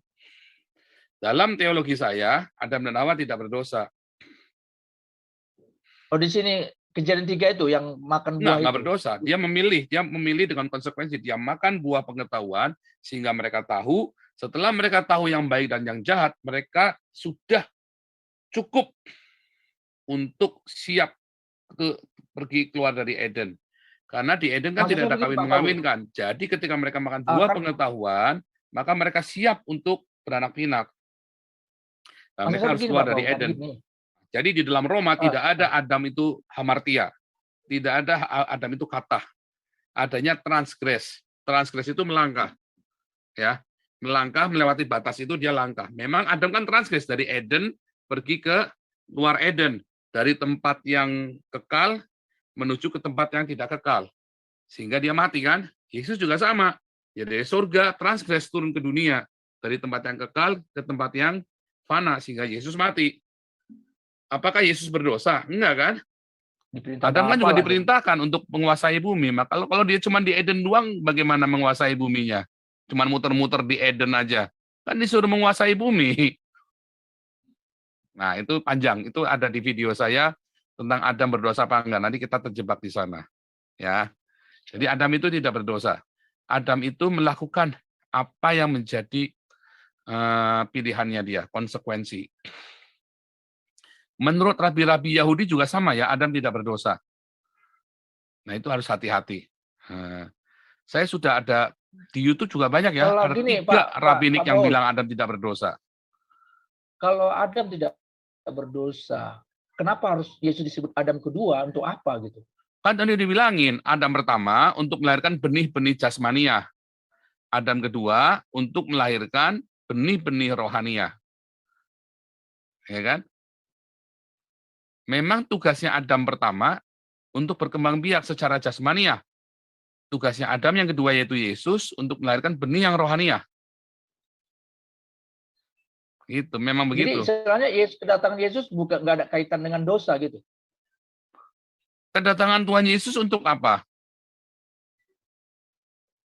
Dalam teologi saya, Adam dan Hawa tidak berdosa. Oh, di sini Kejadian 3 itu yang makan buah Nggak itu. berdosa. Dia memilih dengan konsekuensi. Dia makan buah pengetahuan sehingga mereka tahu. Setelah mereka tahu yang baik dan yang jahat, mereka sudah cukup untuk siap pergi keluar dari Eden. Karena di Eden kan tidak ada kawin mengawinkan. Jadi ketika mereka makan buah pengetahuan, maka mereka siap untuk beranak pinak. Nah, mereka harus keluar dari Eden. Jadi di dalam Roma tidak ada Adam itu hamartia. Tidak ada Adam itu kata. Adanya transgres. Transgres itu melangkah. Ya, melangkah melewati batas itu dia langkah. Memang Adam kan transgres dari Eden pergi ke luar Eden, dari tempat yang kekal menuju ke tempat yang tidak kekal. Sehingga dia mati kan? Yesus juga sama. Ya dari surga transgres turun ke dunia, dari tempat yang kekal ke tempat yang fana sehingga Yesus mati. Apakah Yesus berdosa? Enggak kan? Adam kan juga diperintahkan untuk menguasai bumi. Maka kalau dia cuma di Eden doang, bagaimana menguasai buminya? Cuma muter-muter di Eden aja. Kan disuruh menguasai bumi. Nah, itu panjang. Itu ada di video saya tentang Adam berdosa apa enggak. Nanti kita terjebak di sana. Ya. Jadi Adam itu tidak berdosa. Adam itu melakukan apa yang menjadi pilihannya dia, konsekuensi. Menurut rabi-rabi Yahudi juga sama ya, Adam tidak berdosa. Nah itu harus hati-hati. Saya sudah ada di YouTube juga banyak ya, kalau ada gini, 3 rabinik yang Paul, bilang Adam tidak berdosa. Kalau Adam tidak berdosa, kenapa harus Yesus disebut Adam kedua? Untuk apa gitu? Kan tadi dibilangin, Adam pertama untuk melahirkan benih-benih jasmania. Adam kedua untuk melahirkan benih-benih rohania. Ya kan? Memang tugasnya Adam pertama untuk berkembang biak secara jasmania. Tugasnya Adam yang kedua yaitu Yesus untuk melahirkan benih yang rohania. Gitu, memang begitu. Jadi istilahnya kedatangan Yesus bukan nggak ada kaitan dengan dosa gitu. Kedatangan Tuhan Yesus untuk apa?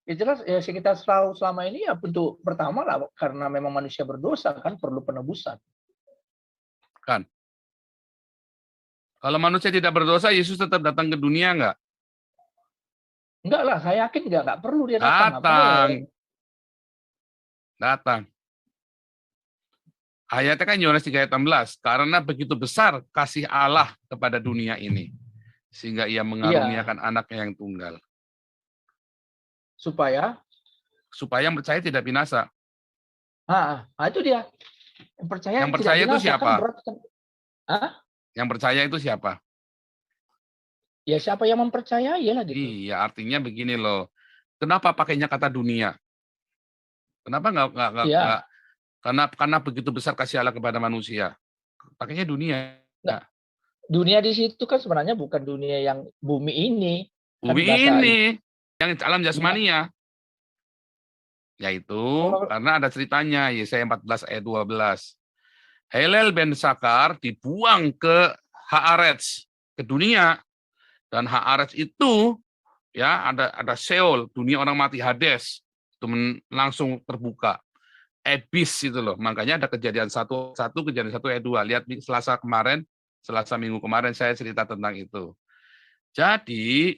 Ya jelas ya kita tahu selama ini ya bentuk pertama lah karena memang manusia berdosa kan perlu penebusan. Kan. Kalau manusia tidak berdosa, Yesus tetap datang ke dunia enggak? Enggak lah, saya yakin enggak perlu dia datang. Datang. Ayatnya kan Yohanes 3 ayat 16, karena begitu besar kasih Allah kepada dunia ini, sehingga ia mengaruniakan anaknya yang tunggal. supaya yang percaya tidak binasa. itu dia. Yang percaya Yang percaya tidak itu binasa, siapa? kan berat kan. Yang percaya itu siapa? Ya siapa yang mempercayai lah gitu. Iya, artinya begini loh. Kenapa pakainya kata dunia? Kenapa Iya. karena begitu besar kasih Allah kepada manusia. Pakainya dunia. Nggak, dunia di situ kan sebenarnya bukan dunia yang bumi ini. Kan Bumi bahasa ini yang alam iya. jasmania. Yaitu Kalau karena ada ceritanya Yesaya 14 ayat 12. Helel ben Sakar dibuang ke Haaretz, ke dunia, dan Haaretz itu ya ada Seol, dunia orang mati, Hades, itu langsung terbuka. Ebis itu loh. Makanya ada kejadian 1 kejadian 1 ayat 2. Lihat Selasa minggu kemarin saya cerita tentang itu. Jadi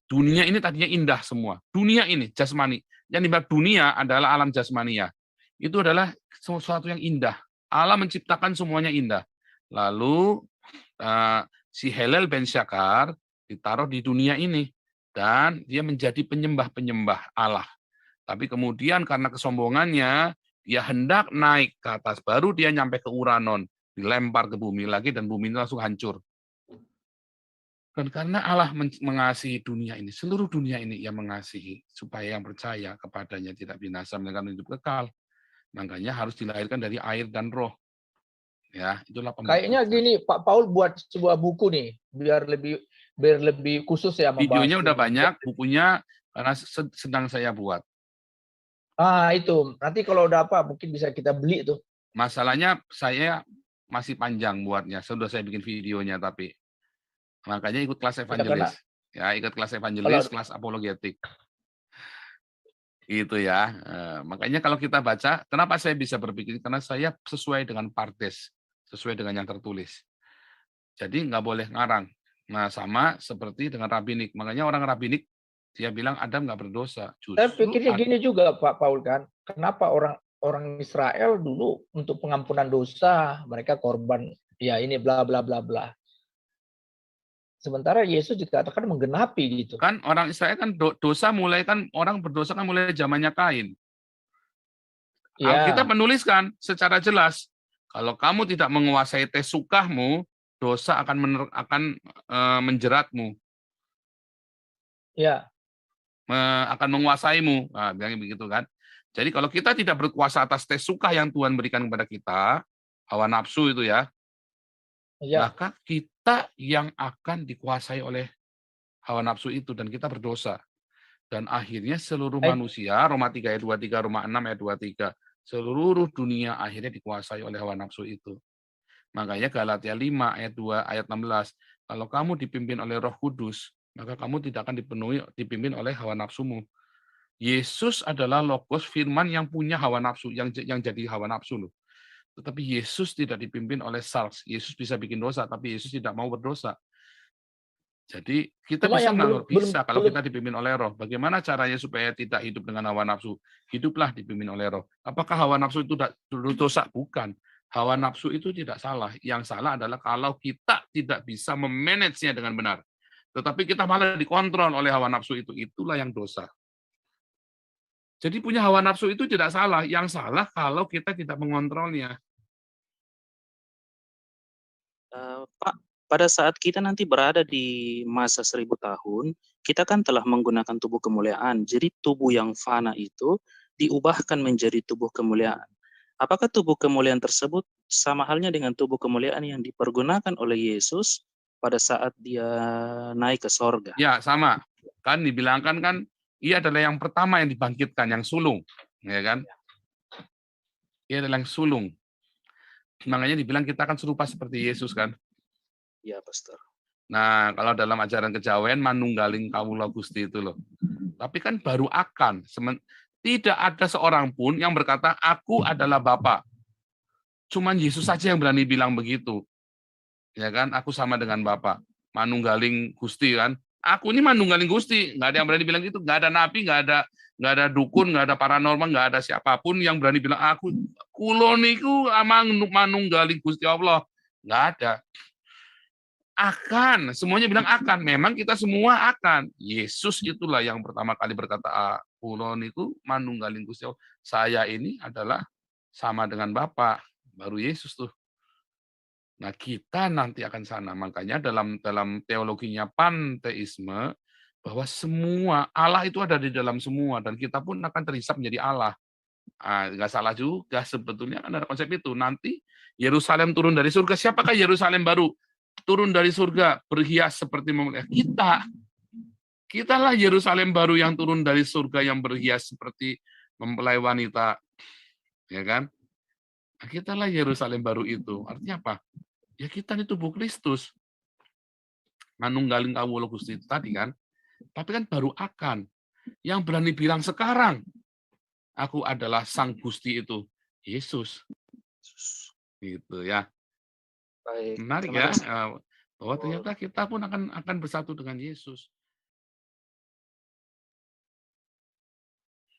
dunia ini tadinya indah semua. Dunia ini jasmani. Yang dimaksud dunia adalah alam jasmania. Itu adalah sesuatu yang indah. Allah menciptakan semuanya indah. Lalu si Helel ben Syakar ditaruh di dunia ini dan dia menjadi penyembah-penyembah Allah. Tapi kemudian karena kesombongannya dia hendak naik ke atas, baru dia nyampe ke Uranon, dilempar ke bumi lagi dan bumi itu langsung hancur. Dan karena Allah mengasihi dunia ini, seluruh dunia ini yang mengasihi, supaya yang percaya kepadanya tidak binasa, melainkan hidup kekal. Makanya harus dilahirkan dari air dan roh. Ya, itulah kayaknya pembaptisan. gini, Pak Paul buat sebuah buku nih, biar lebih khusus ya membahas Videonya udah ini. banyak, bukunya karena sedang saya buat. Itu. Nanti kalau udah apa, mungkin bisa kita beli tuh. Masalahnya saya masih panjang buatnya. Sudah saya bikin videonya, tapi makanya ikut kelas Ya, karena evangelis. Ya, ikut kelas evangelis, kelas apologetik. Itu ya. Makanya kalau kita baca, kenapa saya bisa berpikir? Karena saya sesuai dengan pardes, sesuai dengan yang tertulis. Jadi nggak boleh ngarang. Nah, sama seperti dengan rabbinik. Makanya orang rabbinik, dia bilang Adam nggak berdosa. Saya Justru pikirnya gini juga Pak Paul kan, kenapa orang Israel dulu untuk pengampunan dosa mereka korban ya ini bla bla bla bla. Sementara Yesus dikatakan menggenapi gitu. kan orang Israel kan dosa mulai kan orang berdosa kan mulai zamannya Kain. Alkitab Ya, menuliskan secara jelas, kalau kamu tidak menguasai tes sukahmu, dosa akan menjeratmu, ya, akan menguasaimu. Nah, bilangnya begitu kan. Jadi kalau kita tidak berkuasa atas tes sukah yang Tuhan berikan kepada kita, hawa nafsu itu ya, ya. maka kita yang akan dikuasai oleh hawa nafsu itu dan kita berdosa. Dan akhirnya seluruh manusia, Roma 3 ayat 23, Roma 6 ayat 23, seluruh dunia akhirnya dikuasai oleh hawa nafsu itu. Makanya Galatia 5 ayat 2 ayat 16, kalau kamu dipimpin oleh Roh Kudus, maka kamu tidak akan dipimpin oleh hawa nafsumu. Yesus adalah logos firman yang punya hawa nafsu, yang jadi hawa nafsu loh. Tetapi Yesus tidak dipimpin oleh Sarks. Yesus bisa bikin dosa, tapi Yesus tidak mau berdosa. Jadi kita Cuma bisa yang nggak? belum Bisa kalau kita dipimpin oleh roh. Bagaimana caranya supaya tidak hidup dengan hawa nafsu? Hiduplah dipimpin oleh roh. Apakah hawa nafsu itu dosa? Bukan. Hawa nafsu itu tidak salah. Yang salah adalah kalau kita tidak bisa memanage-nya dengan benar. Tetapi kita malah dikontrol oleh hawa nafsu itu. Itulah yang dosa. Jadi punya hawa nafsu itu tidak salah. Yang salah kalau kita tidak mengontrolnya. Pak, pada saat kita nanti berada di masa 1000 tahun, kita kan telah menggunakan tubuh kemuliaan. Jadi tubuh yang fana itu diubahkan menjadi tubuh kemuliaan. Apakah tubuh kemuliaan tersebut sama halnya dengan tubuh kemuliaan yang dipergunakan oleh Yesus pada saat dia naik ke sorga? Ya, sama. Kan dibilangkan kan, ia adalah yang pertama yang dibangkitkan, yang sulung. Ya kan? Ia adalah yang sulung. Makanya dibilang kita akan serupa seperti Yesus kan. Ya, Pastor. Nah, kalau dalam ajaran kejawen, manunggaling kawula Gusti itu loh. Tapi kan baru akan. Tidak ada seorang pun yang berkata, aku adalah Bapa. Cuman Yesus saja yang berani bilang begitu. Ya kan, aku sama dengan Bapa. Manunggaling Gusti kan. Aku ini manunggaling Gusti. Nggak ada yang berani bilang gitu. Nggak ada nabi, nggak ada dukun, nggak ada paranormal, nggak ada siapapun yang berani bilang, aku kuloniku manunggaling Gusti Allah. Nggak ada. Akan, semuanya bilang akan. Memang kita semua akan. Yesus itulah yang pertama kali berkata, Kulo niku manunggaling Gusti Allah. Saya ini adalah sama dengan Bapa, baru Yesus tuh. Nah, kita nanti akan sana. Makanya dalam teologinya panteisme bahwa semua Allah itu ada di dalam semua dan kita pun akan terhisap menjadi Allah. Nggak salah juga sebetulnya kan ada konsep itu. Nanti Yerusalem turun dari surga. Siapakah Yerusalem baru turun dari surga berhias seperti kita? Kitalah Yerusalem baru yang turun dari surga yang berhias seperti mempelai wanita, ya kan? Nah, kitalah Yerusalem baru itu. Artinya apa? Ya kita ini tubuh Kristus. Manunggaling kawula Gusti itu tadi kan. Tapi kan baru akan. Yang berani bilang sekarang, aku adalah Sang Gusti itu, Yesus. Gitu ya. Baik, Menarik terima ya, kasih. bahwa ternyata kita pun akan bersatu dengan Yesus.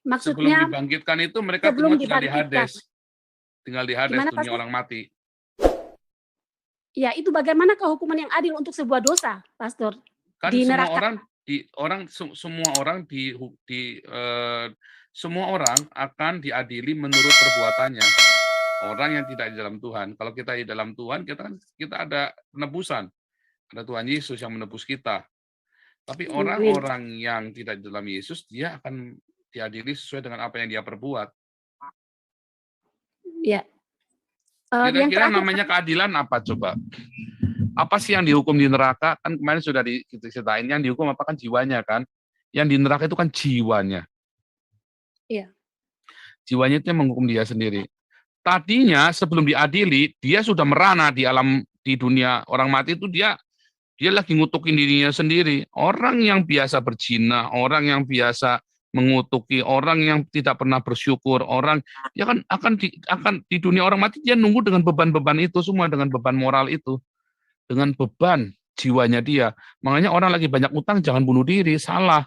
Sebelum Maksudnya dibangkitkan itu mereka sebelum tinggal di dibangkitkan. Hades. Tinggal di Hades, Gimana, dunia Pastor? orang mati. Ya, itu bagaimanakah hukuman yang adil untuk sebuah dosa, Pastor? Kan Di semua neraka. semua orang akan diadili menurut perbuatannya. Orang yang tidak di dalam Tuhan. Kalau kita di dalam Tuhan, kita ada penebusan. Ada Tuhan Yesus yang menebus kita. Tapi orang-orang yang tidak di dalam Yesus, dia akan diadili sesuai dengan apa yang dia perbuat. Ya. Yang Kira-kira terakhir, namanya keadilan apa coba? Apa sih yang dihukum di neraka? Kan kemarin sudah diceritain, yang dihukum apa kan jiwanya kan? Yang di neraka itu kan jiwanya. Iya. Jiwanya itu yang menghukum dia sendiri. Tadinya sebelum diadili, dia sudah merana di dunia orang mati itu dia lagi ngutukin dirinya sendiri. Orang yang biasa berzina, orang yang biasa mengutuki, orang yang tidak pernah bersyukur, orang ya kan akan di dunia orang mati dia nunggu dengan beban-beban itu semua, dengan beban moral itu, dengan beban jiwanya dia. Makanya orang lagi banyak utang jangan bunuh diri, salah.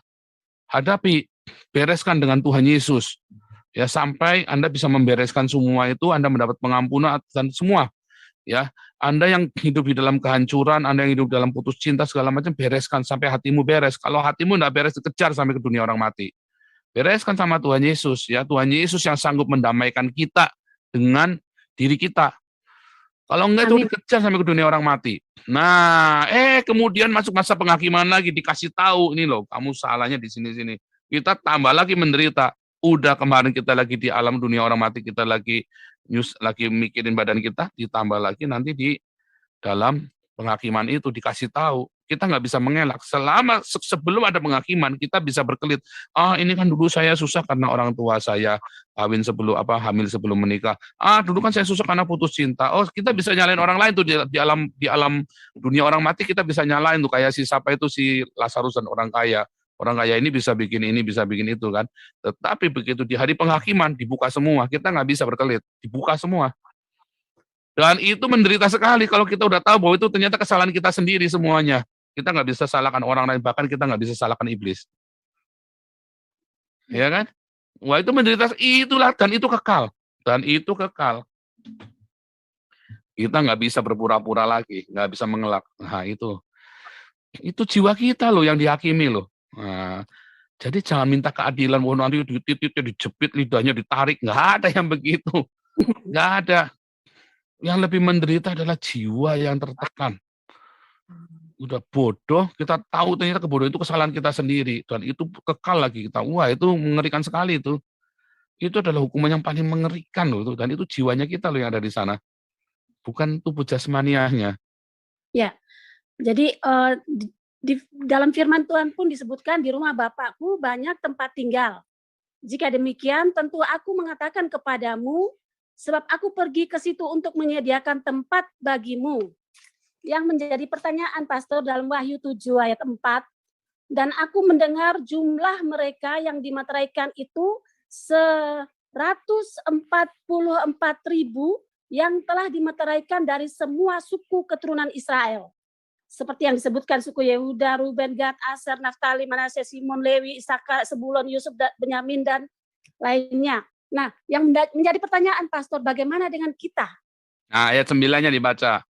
Hadapi, bereskan dengan Tuhan Yesus. Ya sampai Anda bisa membereskan semua itu, Anda mendapat pengampunan dan semua. Ya, Anda yang hidup di dalam kehancuran, Anda yang hidup dalam putus cinta segala macam, bereskan sampai hatimu beres. Kalau hatimu tidak beres, dikejar sampai ke dunia orang mati. Bereskan sama Tuhan Yesus, ya Tuhan Yesus yang sanggup mendamaikan kita dengan diri kita. Kalau enggak itu dikejar sampai ke dunia orang mati. Nah, kemudian masuk masa penghakiman lagi, dikasih tahu ini loh, kamu salahnya di sini-sini. Kita tambah lagi menderita. Udah kemarin kita lagi di alam dunia orang mati, kita lagi mikirin badan kita, ditambah lagi nanti di dalam penghakiman itu dikasih tahu. Kita nggak bisa mengelak. Sebelum ada penghakiman, kita bisa berkelit. Ini kan dulu saya susah karena orang tua saya hamil sebelum menikah. Dulu kan saya susah karena putus cinta. Kita bisa nyalain orang lain tuh di alam dunia orang mati, kita bisa nyalain tuh kayak si Lazarus dan orang kaya. Orang kaya ini bisa bikin ini, bisa bikin itu kan. Tetapi begitu di hari penghakiman dibuka semua, kita nggak bisa berkelit, dibuka semua. Dan itu menderita sekali kalau kita udah tahu bahwa itu ternyata kesalahan kita sendiri semuanya. Kita nggak bisa salahkan orang lain, bahkan kita nggak bisa salahkan iblis. Ya kan? Wah itu menderita, itulah, dan itu kekal. Dan itu kekal. Kita nggak bisa berpura-pura lagi, nggak bisa mengelak. Nah itu jiwa kita loh yang dihakimi loh. Nah, jadi jangan minta keadilan, nanti titiknya dijepit, lidahnya ditarik, nggak ada yang begitu, nggak ada. Yang lebih menderita adalah jiwa yang tertekan. Udah bodoh, kita tahu ternyata kebodohan itu kesalahan kita sendiri, dan itu kekal lagi kita. Wah itu mengerikan sekali itu. Itu adalah hukuman yang paling mengerikan loh, dan itu jiwanya kita loh yang ada di sana, bukan tubuh jasmaniahnya. Ya, jadi di dalam firman Tuhan pun disebutkan di rumah Bapakku banyak tempat tinggal. Jika demikian tentu aku mengatakan kepadamu, sebab aku pergi ke situ untuk menyediakan tempat bagimu. Yang menjadi pertanyaan Pastor dalam Wahyu 7 ayat 4, dan aku mendengar jumlah mereka yang dimateraikan itu 144.000 yang telah dimateraikan dari semua suku keturunan Israel. Seperti yang disebutkan suku Yehuda, Ruben, Gad, Aser, Naftali, Manasye, Simon, Lewi, Isakar, Sebulon, Yusuf, Benyamin, dan lainnya. Nah, yang menjadi pertanyaan Pastor, bagaimana dengan kita? Nah, ayat 9-nya dibaca.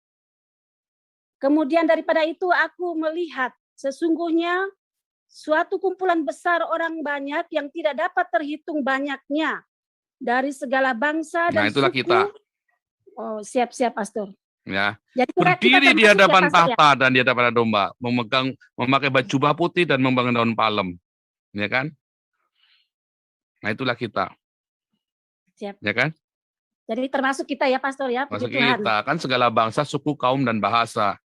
Kemudian daripada itu aku melihat sesungguhnya suatu kumpulan besar orang banyak yang tidak dapat terhitung banyaknya dari segala bangsa dan Nah, itulah suku. kita. Oh, siap-siap, Pastor. Ya, Jadi kita berdiri di termasuk hadapan siapa saja? tahta dan di hadapan domba, memakai baju jubah putih dan memegang daun palem, ya kan? Nah, itulah kita, Siap. ya kan? Jadi termasuk kita ya, Pastor ya, puji Masuk Tuhan. kita kan segala bangsa, suku, kaum dan bahasa.